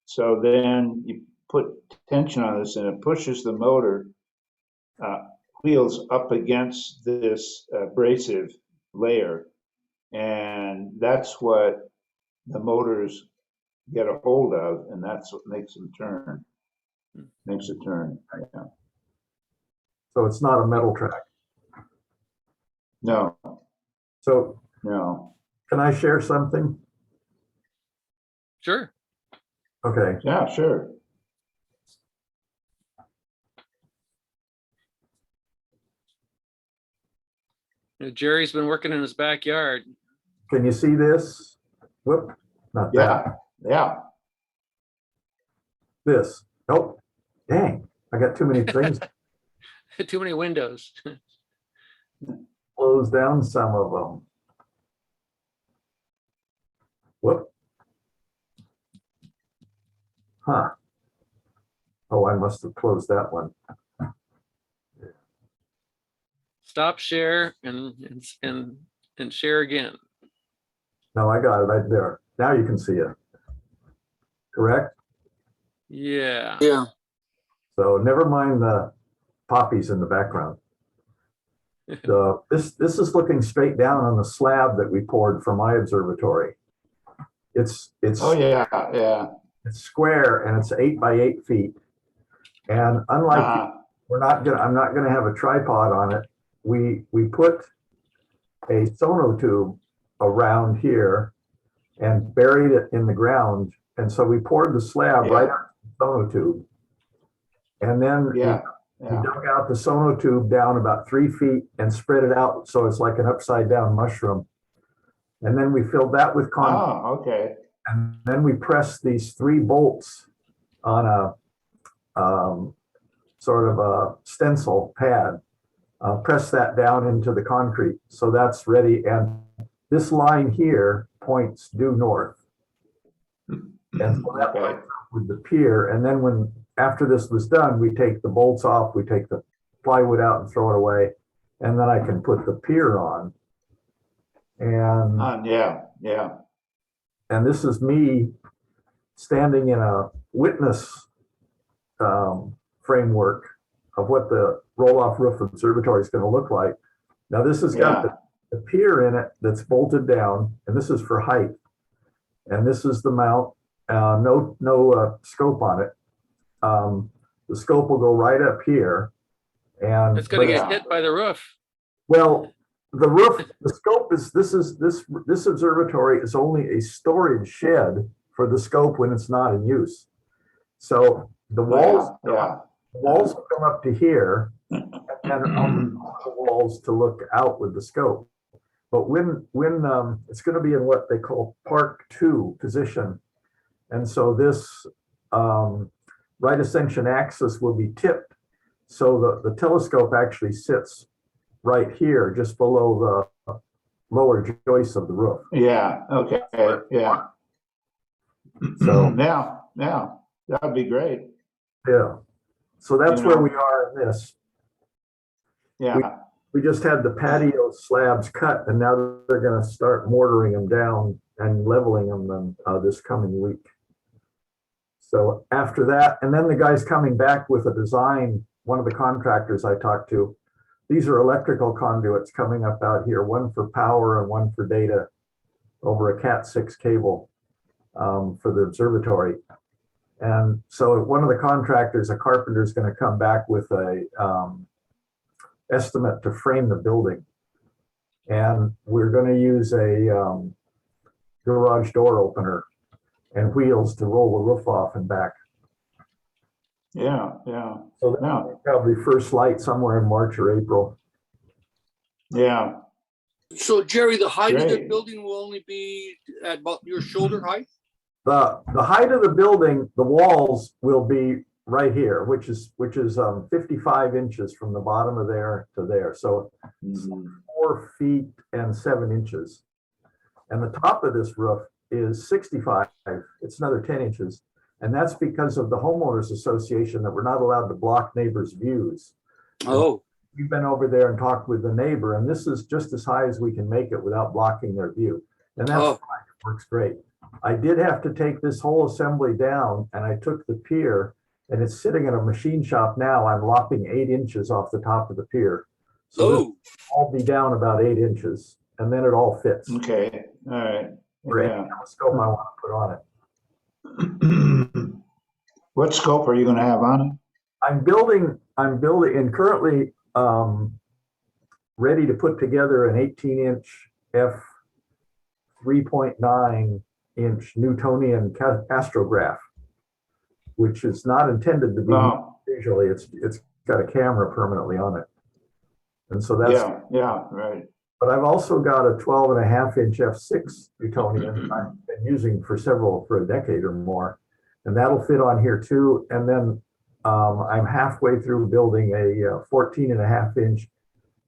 Speaker 1: So then you put tension on this, and it pushes the motor wheels up against this abrasive layer, and that's what the motors get a hold of, and that's what makes them turn. Makes it turn. Yeah.
Speaker 4: So it's not a metal track.
Speaker 1: No.
Speaker 4: So
Speaker 1: No.
Speaker 4: can I share something?
Speaker 2: Sure.
Speaker 4: Okay.
Speaker 1: Yeah, sure.
Speaker 2: Jerry's been working in his backyard.
Speaker 4: Can you see this? Whoop, not that.
Speaker 1: Yeah.
Speaker 4: This. Nope. Dang, I got too many things.
Speaker 2: Too many windows.
Speaker 4: Close down some of them. Whoop. Huh. Oh, I must have closed that one.
Speaker 2: Stop share and share again.
Speaker 4: No, I got it right there. Now you can see it. Correct?
Speaker 2: Yeah.
Speaker 3: Yeah.
Speaker 4: So never mind the poppies in the background. This is looking straight down on the slab that we poured for my observatory. It's
Speaker 1: Oh yeah.
Speaker 4: It's square and it's 8 by 8 feet. And unlike I'm not gonna have a tripod on it. We put a sonotube around here and buried it in the ground. And so we poured the slab right on the sonotube. And then we dug out the sonotube down about 3 feet and spread it out so it's like an upside down mushroom. And then we filled that with concrete.
Speaker 1: Oh, okay.
Speaker 4: And then we pressed these 3 bolts on a sort of a stencil pad. Press that down into the concrete. So that's ready. And this line here points due north. And so that lines up with the pier. And then after this was done, we take the bolts off, we take the plywood out and throw it away. And then I can put the pier on. And and this is me standing in a witness framework of what the roll-off roof observatory is going to look like. Now this has got the pier in it that's bolted down, and this is for height. And this is the mount. No scope on it. The scope will go right up here, and
Speaker 2: It's going to get hit by the roof.
Speaker 4: Well, the roof, the scope is this observatory is only a storage shed for the scope when it's not in use. So the walls, the walls will come up to here, and on the walls to look out with the scope. But when it's going to be in what they call Park 2 position, and so this right ascension axis will be tipped, so the telescope actually sits right here, just below the lower joists of the roof.
Speaker 1: Yeah. Okay. Yeah.
Speaker 4: So
Speaker 1: that'd be great.
Speaker 4: Yeah. So that's where we are in this.
Speaker 1: Yeah.
Speaker 4: We just had the patio slabs cut, and now they're going to start mortaring them down and leveling them this coming week. So after that, and then the guy's coming back with a design, one of the contractors I talked to, these are electrical conduits coming up out here, one for power and one for data over a Cat6 cable for the observatory. And so one of the contractors, a carpenter, is going to come back with a estimate to frame the building. And we're going to use a garage door opener and wheels to roll the roof off and back.
Speaker 1: Yeah.
Speaker 4: So
Speaker 1: Yeah.
Speaker 4: probably first light somewhere in March or April.
Speaker 1: Yeah.
Speaker 3: So Jerry, the height of the
Speaker 1: Great.
Speaker 3: building will only be at about your shoulder height?
Speaker 4: The height of the building, the walls will be right here, which is 55 inches from the bottom of there to there. So
Speaker 1: Mhm.
Speaker 4: 4 feet and 7 inches. And the top of this roof is 65. It's another 10 inches. And that's because of the homeowners association that we're not allowed to block neighbors' views.
Speaker 3: Oh,
Speaker 4: We've been over there and talked with the neighbor, and this is just as high as we can make it without blocking their view. And that's
Speaker 3: Oh.
Speaker 4: fine. It works great. I did have to take this whole assembly down, and I took the pier, and it's sitting in a machine shop now. I'm lopping 8 inches off the top of the pier. So this
Speaker 3: oh,
Speaker 4: will all be down about 8 inches, and then it all fits.
Speaker 1: Okay. All right.
Speaker 4: For any
Speaker 1: Yeah.
Speaker 4: telescope I want to put on it.
Speaker 1: What scope are you going to have on it?
Speaker 4: I'm building, and currently ready to put together an 18-inch f 3.9-inch Newtonian astrograph, which is not intended to be
Speaker 1: Oh,
Speaker 4: visually. It's got a camera permanently on it, and so that's.
Speaker 1: yeah, right.
Speaker 4: But I've also got a 12.5-inch f6 Newtonian I've been using for a decade or more, and that'll fit on here too. And then I'm halfway through building a 14.5-inch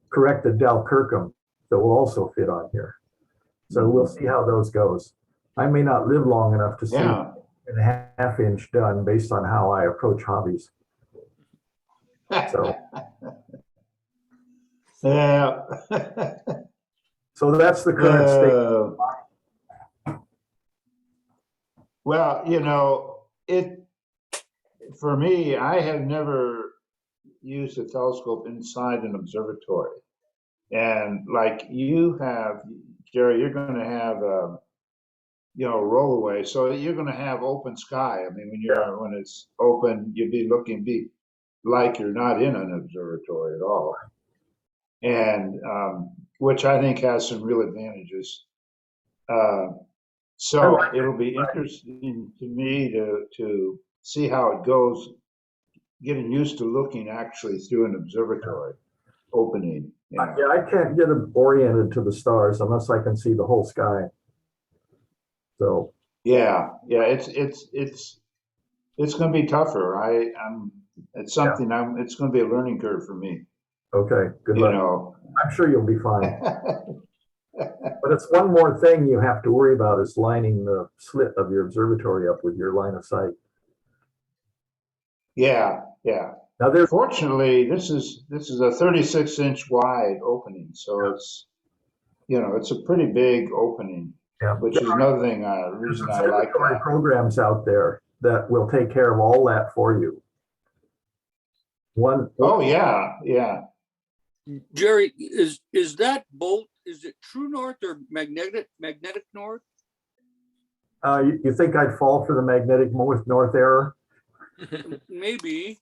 Speaker 4: corrected Dalkirkham that will also fit on here. So we'll see how those goes. I may not live long enough to see
Speaker 1: Yeah.
Speaker 4: 1.5-inch done based on how I approach hobbies. So,
Speaker 1: Yeah.
Speaker 4: so that's the current state.
Speaker 1: Well, for me, I have never used a telescope inside an observatory. And like you have, Jerry, you're going to have rollaway, so you're going to have open sky. I mean, when it's open, you'd be like you're not in an observatory at all, and which I think has some real advantages. So it'll be interesting to me to see how it goes, getting used to looking actually through an observatory opening.
Speaker 4: Yeah, I can't get them oriented to the stars unless I can see the whole sky. So
Speaker 1: yeah, it's going to be tougher. It's something it's going to be a learning curve for me.
Speaker 4: okay, good luck. I'm sure you'll be fine. But it's one more thing you have to worry about is lining the slit of your observatory up with your line of sight.
Speaker 1: Yeah.
Speaker 4: Now
Speaker 1: Fortunately, this is a 36-inch wide opening, so it's a pretty big opening.
Speaker 4: Yeah.
Speaker 1: Which is another thing, reason I like that.
Speaker 4: Programs out there that will take care of all that for you.
Speaker 1: Oh yeah.
Speaker 3: Jerry, is that bolt? Is it true north or magnetic north?
Speaker 4: You think I'd fall for the magnetic north error?
Speaker 3: Maybe.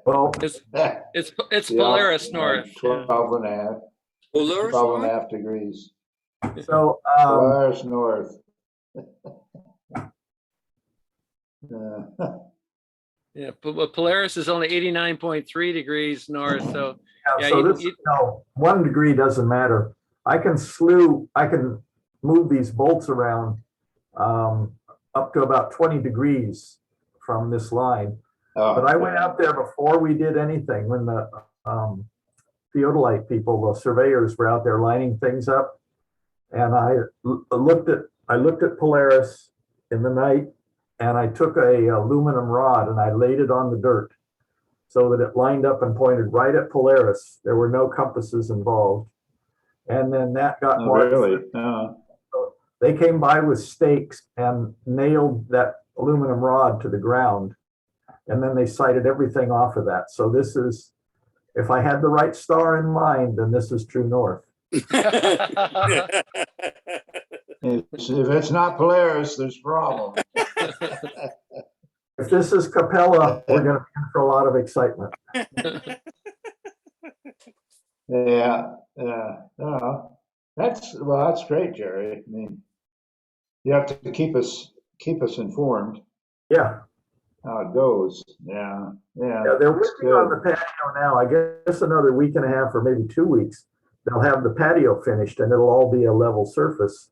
Speaker 4: Well,
Speaker 2: it's Polaris north.
Speaker 1: 12.5.
Speaker 3: Polaris
Speaker 1: 12.5 degrees.
Speaker 4: So
Speaker 1: Polaris north.
Speaker 2: Yeah, but Polaris is only 89.3 degrees north. So yeah,
Speaker 4: so this, 1 degree doesn't matter. I can move these bolts around up to about 20 degrees from this line. But I went out there before we did anything when the theodolite people, the surveyors, were out there lining things up, and I looked at Polaris in the night, and I took a aluminum rod and I laid it on the dirt, so that it lined up and pointed right at Polaris. There were no compasses involved. And then that got
Speaker 1: Oh, really? Oh.
Speaker 4: They came by with stakes and nailed that aluminum rod to the ground. And then they sighted everything off of that. So this is, if I had the right star in mind, then this is true north.
Speaker 1: If it's not Polaris, there's a problem.
Speaker 4: If this is Capella, we're going to be in for a lot of excitement.
Speaker 1: Yeah, that's great, Jerry. I mean, you have to keep us informed
Speaker 4: Yeah.
Speaker 1: how it goes. Yeah.
Speaker 4: They're working on the patio now. I guess another week and a half or maybe 2 weeks, they'll have the patio finished and it'll all be a level surface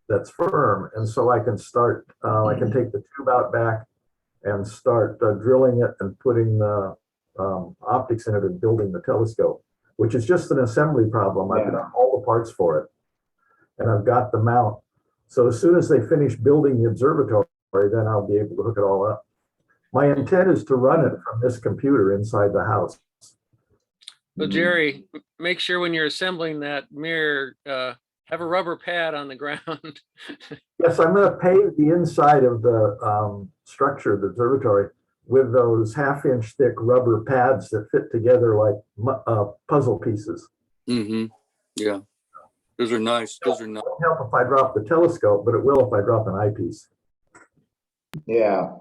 Speaker 4: that's firm. And so I can start, I can take the tube out back and start drilling it and putting the optics in it and building the telescope, which is just an assembly problem. I've got all the parts for it and I've got the mount. So as soon as they finish building the observatory, then I'll be able to hook it all up. My intent is to run it from this computer inside the house.
Speaker 2: Well, Jerry, make sure when you're assembling that mirror, have a rubber pad on the ground.
Speaker 4: Yes, I'm going to pave the inside of the structure of the observatory with those 1/2-inch thick rubber pads that fit together like puzzle pieces.
Speaker 3: Mm-hmm. Yeah, those are nice. Those are nice.
Speaker 4: It won't help if I drop the telescope, but it will if I drop an eyepiece.
Speaker 1: Yeah.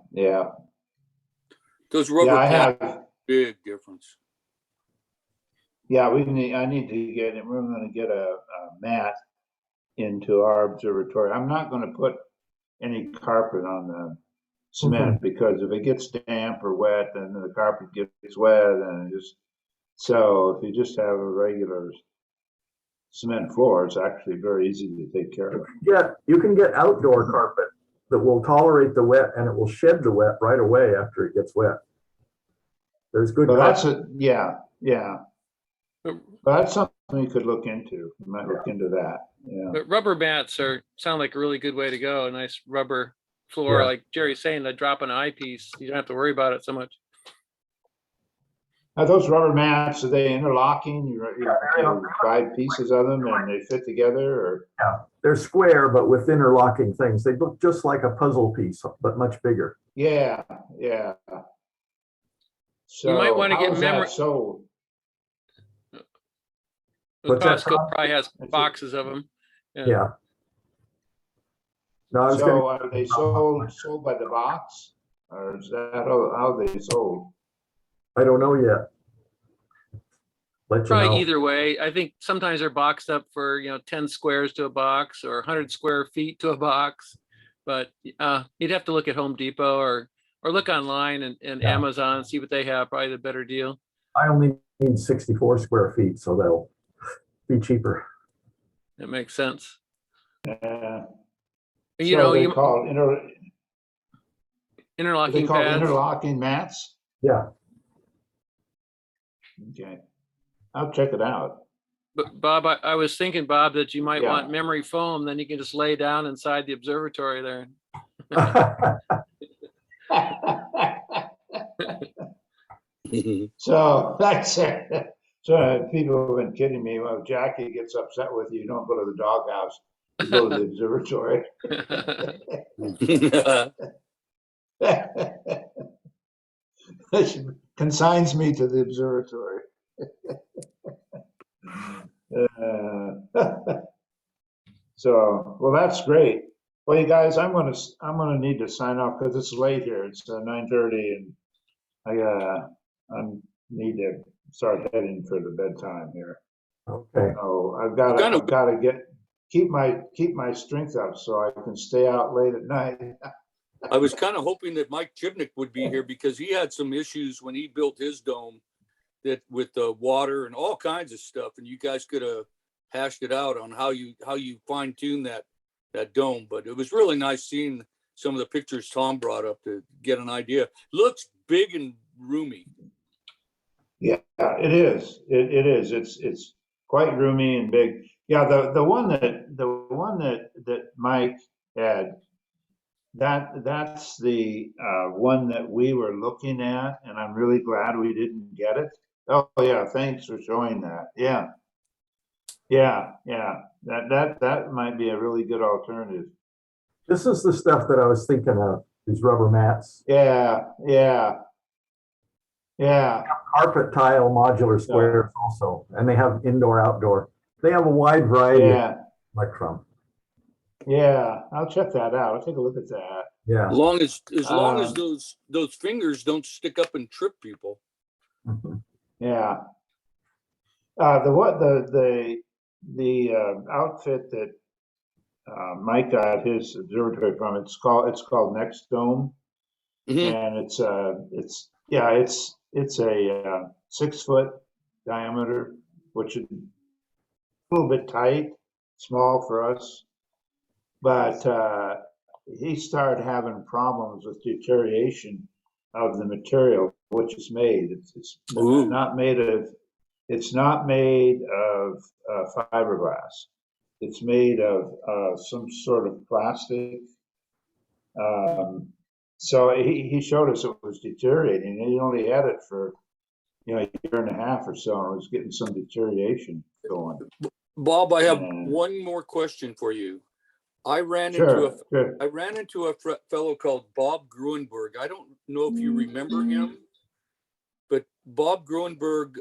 Speaker 3: Those rubber
Speaker 1: I
Speaker 3: pads,
Speaker 1: have.
Speaker 3: big difference.
Speaker 1: Yeah, I need to get it. We're going to get a mat into our observatory. I'm not going to put any carpet on the cement because if it gets damp or wet, then the carpet gets wet and so if you just have a regular cement floor, it's actually very easy to take care of.
Speaker 4: Yeah, you can get outdoor carpet that will tolerate the wet and it will shed the wet right away after it gets wet. There's good.
Speaker 1: Well, yeah. But that's something you could look into. You might look into that. Yeah.
Speaker 2: But rubber mats sound like a really good way to go. A nice rubber floor, like Jerry's saying, that drop an eyepiece, you don't have to worry about it so much.
Speaker 1: Are those rubber mats, are they interlocking? You 5 pieces of them and they fit together, or?
Speaker 4: Yeah, they're square, but with interlocking things. They look just like a puzzle piece, but much bigger.
Speaker 1: Yeah. So
Speaker 2: you might want to get memory.
Speaker 1: Sold?
Speaker 2: The Costco probably has boxes of them.
Speaker 4: Yeah. No,
Speaker 1: So are they sold by the box, or is that how they sold?
Speaker 4: I don't know yet.
Speaker 2: Probably either way. I think sometimes they're boxed up for 10 squares to a box or 100 square feet to a box. But you'd have to look at Home Depot or look online and Amazon and see what they have. Probably the better deal.
Speaker 4: I only need 64 square feet, so they'll be cheaper.
Speaker 2: That makes sense.
Speaker 1: You call
Speaker 2: interlocking
Speaker 1: they call
Speaker 2: pads.
Speaker 1: Interlocking mats.
Speaker 4: Yeah.
Speaker 1: Okay, I'll check it out.
Speaker 2: But Bob, I was thinking, Bob, that you might want memory foam. Then you can just lay down inside the observatory there.
Speaker 3: So
Speaker 1: that's it. So people have been kidding me. Well, Jackie gets upset with you, don't go to the doghouse. You go to the observatory. She consigns me to the observatory. So, well, that's great. Well, you guys, I'm gonna need to sign off because it's late here. It's 9:30, and I need to start heading for the bedtime here.
Speaker 4: Okay.
Speaker 1: So I've got to keep my strength up so I can stay out late at night.
Speaker 3: I was kind of hoping that Mike Chibnick would be here because he had some issues when he built his dome that with the water and all kinds of stuff, and you guys could have hashed it out on how you fine tune that dome. But it was really nice seeing some of the pictures Tom brought up to get an idea. Looks big and roomy.
Speaker 1: Yeah, it is. It is. It's quite roomy and big. Yeah, the one that Mike had, that's the one that we were looking at, and I'm really glad we didn't get it. Oh yeah, thanks for showing that. Yeah, yeah. That might be a really good alternative.
Speaker 4: This is the stuff that I was thinking of, these rubber mats.
Speaker 1: Yeah.
Speaker 4: Carpet tile modular squares also, and they have indoor, outdoor. They have a wide variety of electron.
Speaker 1: Yeah, I'll check that out. I'll take a look at that.
Speaker 4: Yeah.
Speaker 3: As long as those fingers don't stick up and trip people.
Speaker 1: Yeah. The outfit that Mike got his observatory from, it's called HomeDome, and it's a 6-foot diameter, which is a little bit tight, small for us, but he started having problems with deterioration of the material which is made. It's not made of fiberglass. It's made of some sort of plastic. So he showed us it was deteriorating, and he only had it for a year and a half or so, and it was getting some deterioration going.
Speaker 3: Bob, I have one more question for you. I ran into a fellow called Bob Gruenberg. I don't know if you remember him, but Bob Gruenberg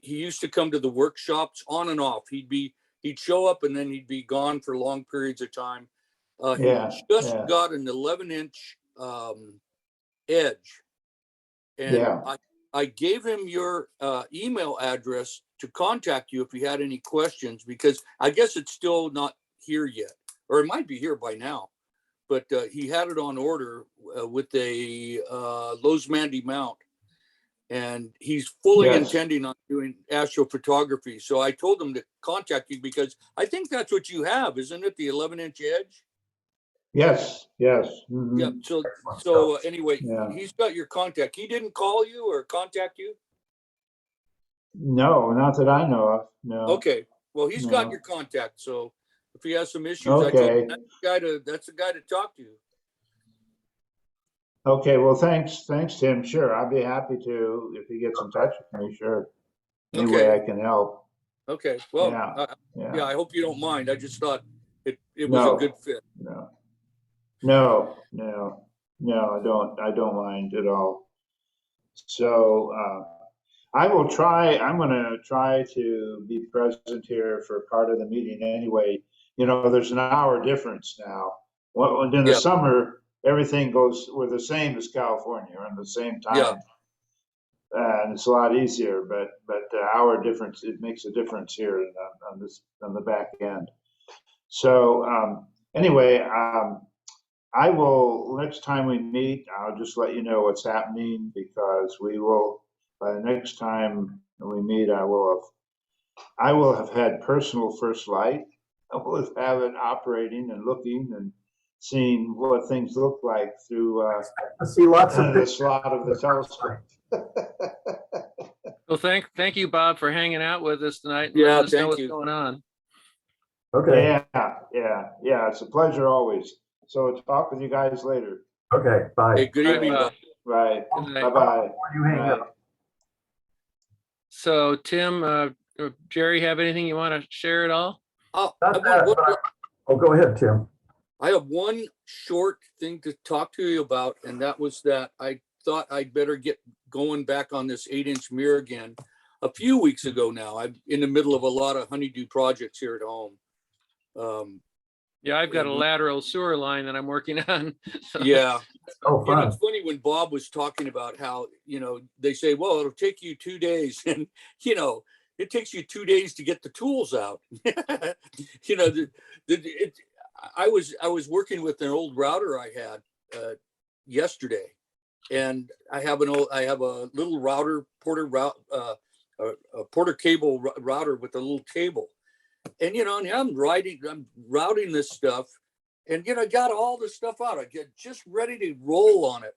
Speaker 3: he used to come to the workshops on and off. He'd show up and then he'd be gone for long periods of time. He just got an 11-inch edge, and I gave him your email address to contact you if he had any questions, because I guess it's still not here yet, or it might be here by now, but he had it on order with a Lowe's Mandy mount, and he's fully intending on doing astrophotography. So I told him to contact you because I think that's what you have, isn't it? The 11-inch edge?
Speaker 1: Yes. Mm-hmm.
Speaker 3: Yeah. So anyway, he's got your contact. He didn't call you or contact you?
Speaker 1: No, not that I know of. No.
Speaker 3: Okay. Well, he's got your contact. So if he has some issues, I told him that's the guy to talk to.
Speaker 1: Okay. Well, thanks, Tim. Sure, I'll be happy to if he gets in touch with me. Sure. Any way I can help. Okay.
Speaker 3: Well, I hope you don't mind. I just thought it was a good fit.
Speaker 1: No, I don't mind at all. So I'm going to try to be present here for part of the meeting anyway. There's an hour difference now. Well, in the summer, everything we're the same as California, we're in the same time. And it's a lot easier, but the hour difference, it makes a difference here on the back end. So anyway, I will, next time we meet, I'll just let you know what's happening, because we will, by the next time we meet, I will have had personal first light. I will have it operating and looking and seeing what things look like through
Speaker 4: I see lots of
Speaker 1: the slot of the telescope.
Speaker 2: Well, thank you, Bob, for hanging out with us tonight. And letting us know what's going on.
Speaker 4: Okay.
Speaker 1: Yeah. It's a pleasure always. So I'll talk with you guys later.
Speaker 4: Okay. Bye.
Speaker 3: Hey, good evening.
Speaker 1: Right. Bye-bye.
Speaker 4: You hang up.
Speaker 2: So Tim, Jerry, have anything you want to share at all?
Speaker 4: Go ahead, Tim.
Speaker 3: I have one short thing to talk to you about, and that was that I thought I'd better get going back on this 8-inch mirror again. A few weeks ago now, I'm in the middle of a lot of honeydew projects here at home.
Speaker 2: I've got a lateral sewer line that I'm working on. So.
Speaker 3: Yeah.
Speaker 4: Oh, fun.
Speaker 3: It's funny when Bob was talking about how, they say, well, it'll take you 2 days. And, it takes you 2 days to get the tools out. I was working with an old router I had yesterday, and I have a little router, a Porter cable router with a little cable. And, and I'm routing this stuff, and, I got all the stuff out. I get just ready to roll on it.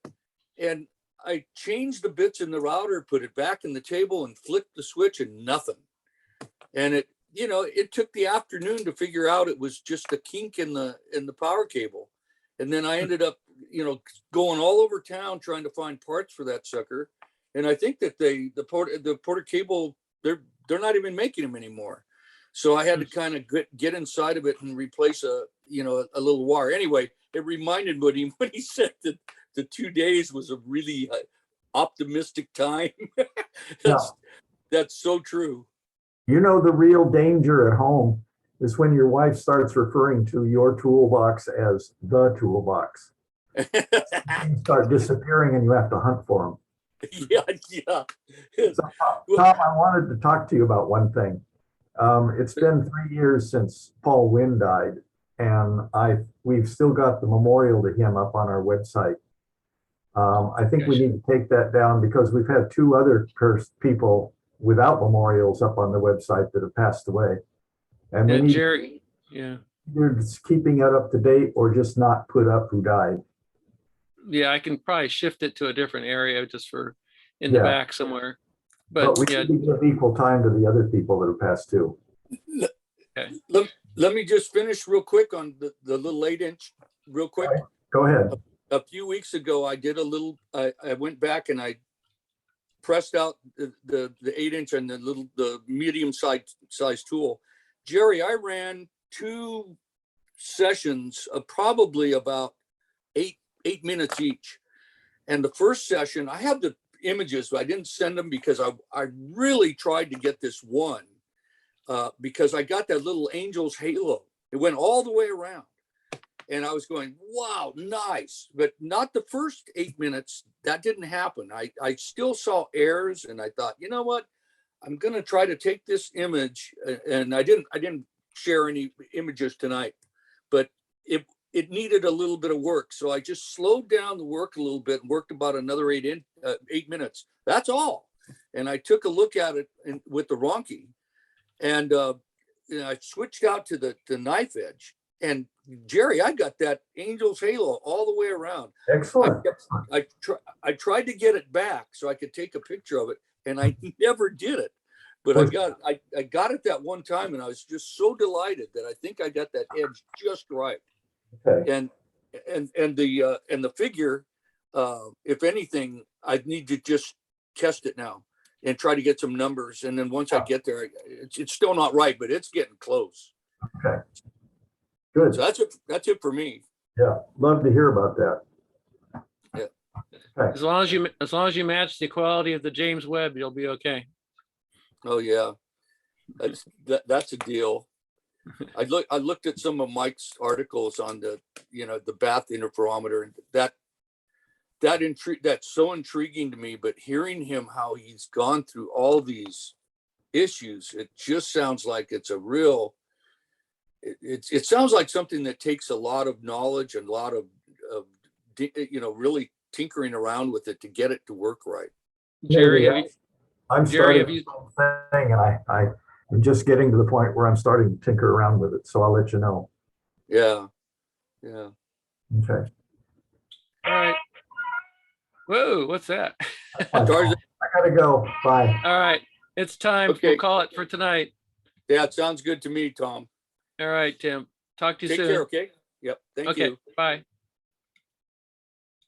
Speaker 3: And I changed the bits in the router, put it back in the table, and flipped the switch, and nothing. And it took the afternoon to figure out it was just a kink in the power cable. And then I ended up, going all over town trying to find parts for that sucker. And I think that the Porter cable, they're not even making them anymore. So I had to kind of get inside of it and replace a little wire. Anyway, it reminded me when he said that the 2 days was a really optimistic time. That's so true.
Speaker 4: The real danger at home is when your wife starts referring to your toolbox as the toolbox. Things start disappearing and you have to hunt for them.
Speaker 3: Yeah.
Speaker 4: So, Tom, I wanted to talk to you about one thing. It's been 3 years since Paul Wynn died, and we've still got the memorial to him up on our website. I think we need to take that down because we've had 2 other people without memorials up on the website that have passed away. And we need
Speaker 2: Jerry, yeah.
Speaker 4: Either just keeping it up to date or just not put up who died.
Speaker 2: Yeah, I can probably shift it to a different area just for in the back somewhere.
Speaker 4: But we need to give equal time to the other people that have passed too.
Speaker 2: Okay.
Speaker 3: Let me just finish real quick on the little 8-inch real quick.
Speaker 4: Right. Go ahead.
Speaker 3: A few weeks ago, I did I went back and I pressed out the 8-inch and the medium size tool. Jerry, I ran 2 sessions of probably about 8 minutes each. And the first session, I have the images, but I didn't send them because I really tried to get this one because I got that little angel's halo. It went all the way around. And I was going, wow, nice. But not the first 8 minutes. That didn't happen. I still saw errors and I thought, you know what? I'm going to try to take this image. And I didn't share any images tonight, but it needed a little bit of work. So I just slowed down the work a little bit and worked about another 8 minutes. That's all. And I took a look at it with the Ronchi and I switched out to the knife edge. And Jerry, I got that angel's halo all the way around.
Speaker 4: Excellent.
Speaker 3: I tried to get it back so I could take a picture of it, and I never did it. But I got it that one time, and I was just so delighted that I think I got that edge just right.
Speaker 4: Okay.
Speaker 3: And the figure, if anything, I need to just test it now and try to get some numbers. And then once I get there, it's still not right, but it's getting close.
Speaker 4: Okay. Good.
Speaker 3: So that's it for me.
Speaker 4: Yeah, love to hear about that.
Speaker 3: Yeah.
Speaker 4: Okay.
Speaker 2: As long as you match the quality of the James Webb, you'll be okay.
Speaker 3: Oh yeah, that's a deal. I looked at some of Mike's articles on the bath interferometer, and that's so intriguing to me. But hearing him how he's gone through all these issues, it just sounds like it's a real. It sounds like something that takes a lot of knowledge and a lot of really tinkering around with it to get it to work right.
Speaker 2: Jerry,
Speaker 4: I'm starting the thing, and I'm just getting to the point where I'm starting to tinker around with it. So I'll let you know.
Speaker 3: Yeah.
Speaker 4: Okay.
Speaker 2: all right. Whoa, what's that?
Speaker 4: I gotta go. Bye.
Speaker 2: All right, it's time.
Speaker 3: Okay.
Speaker 2: We'll call it for tonight.
Speaker 3: Yeah, it sounds good to me, Tom.
Speaker 2: All right, Tim. Talk to you soon.
Speaker 3: Take care, okay? Yep. Thank you.
Speaker 2: Bye.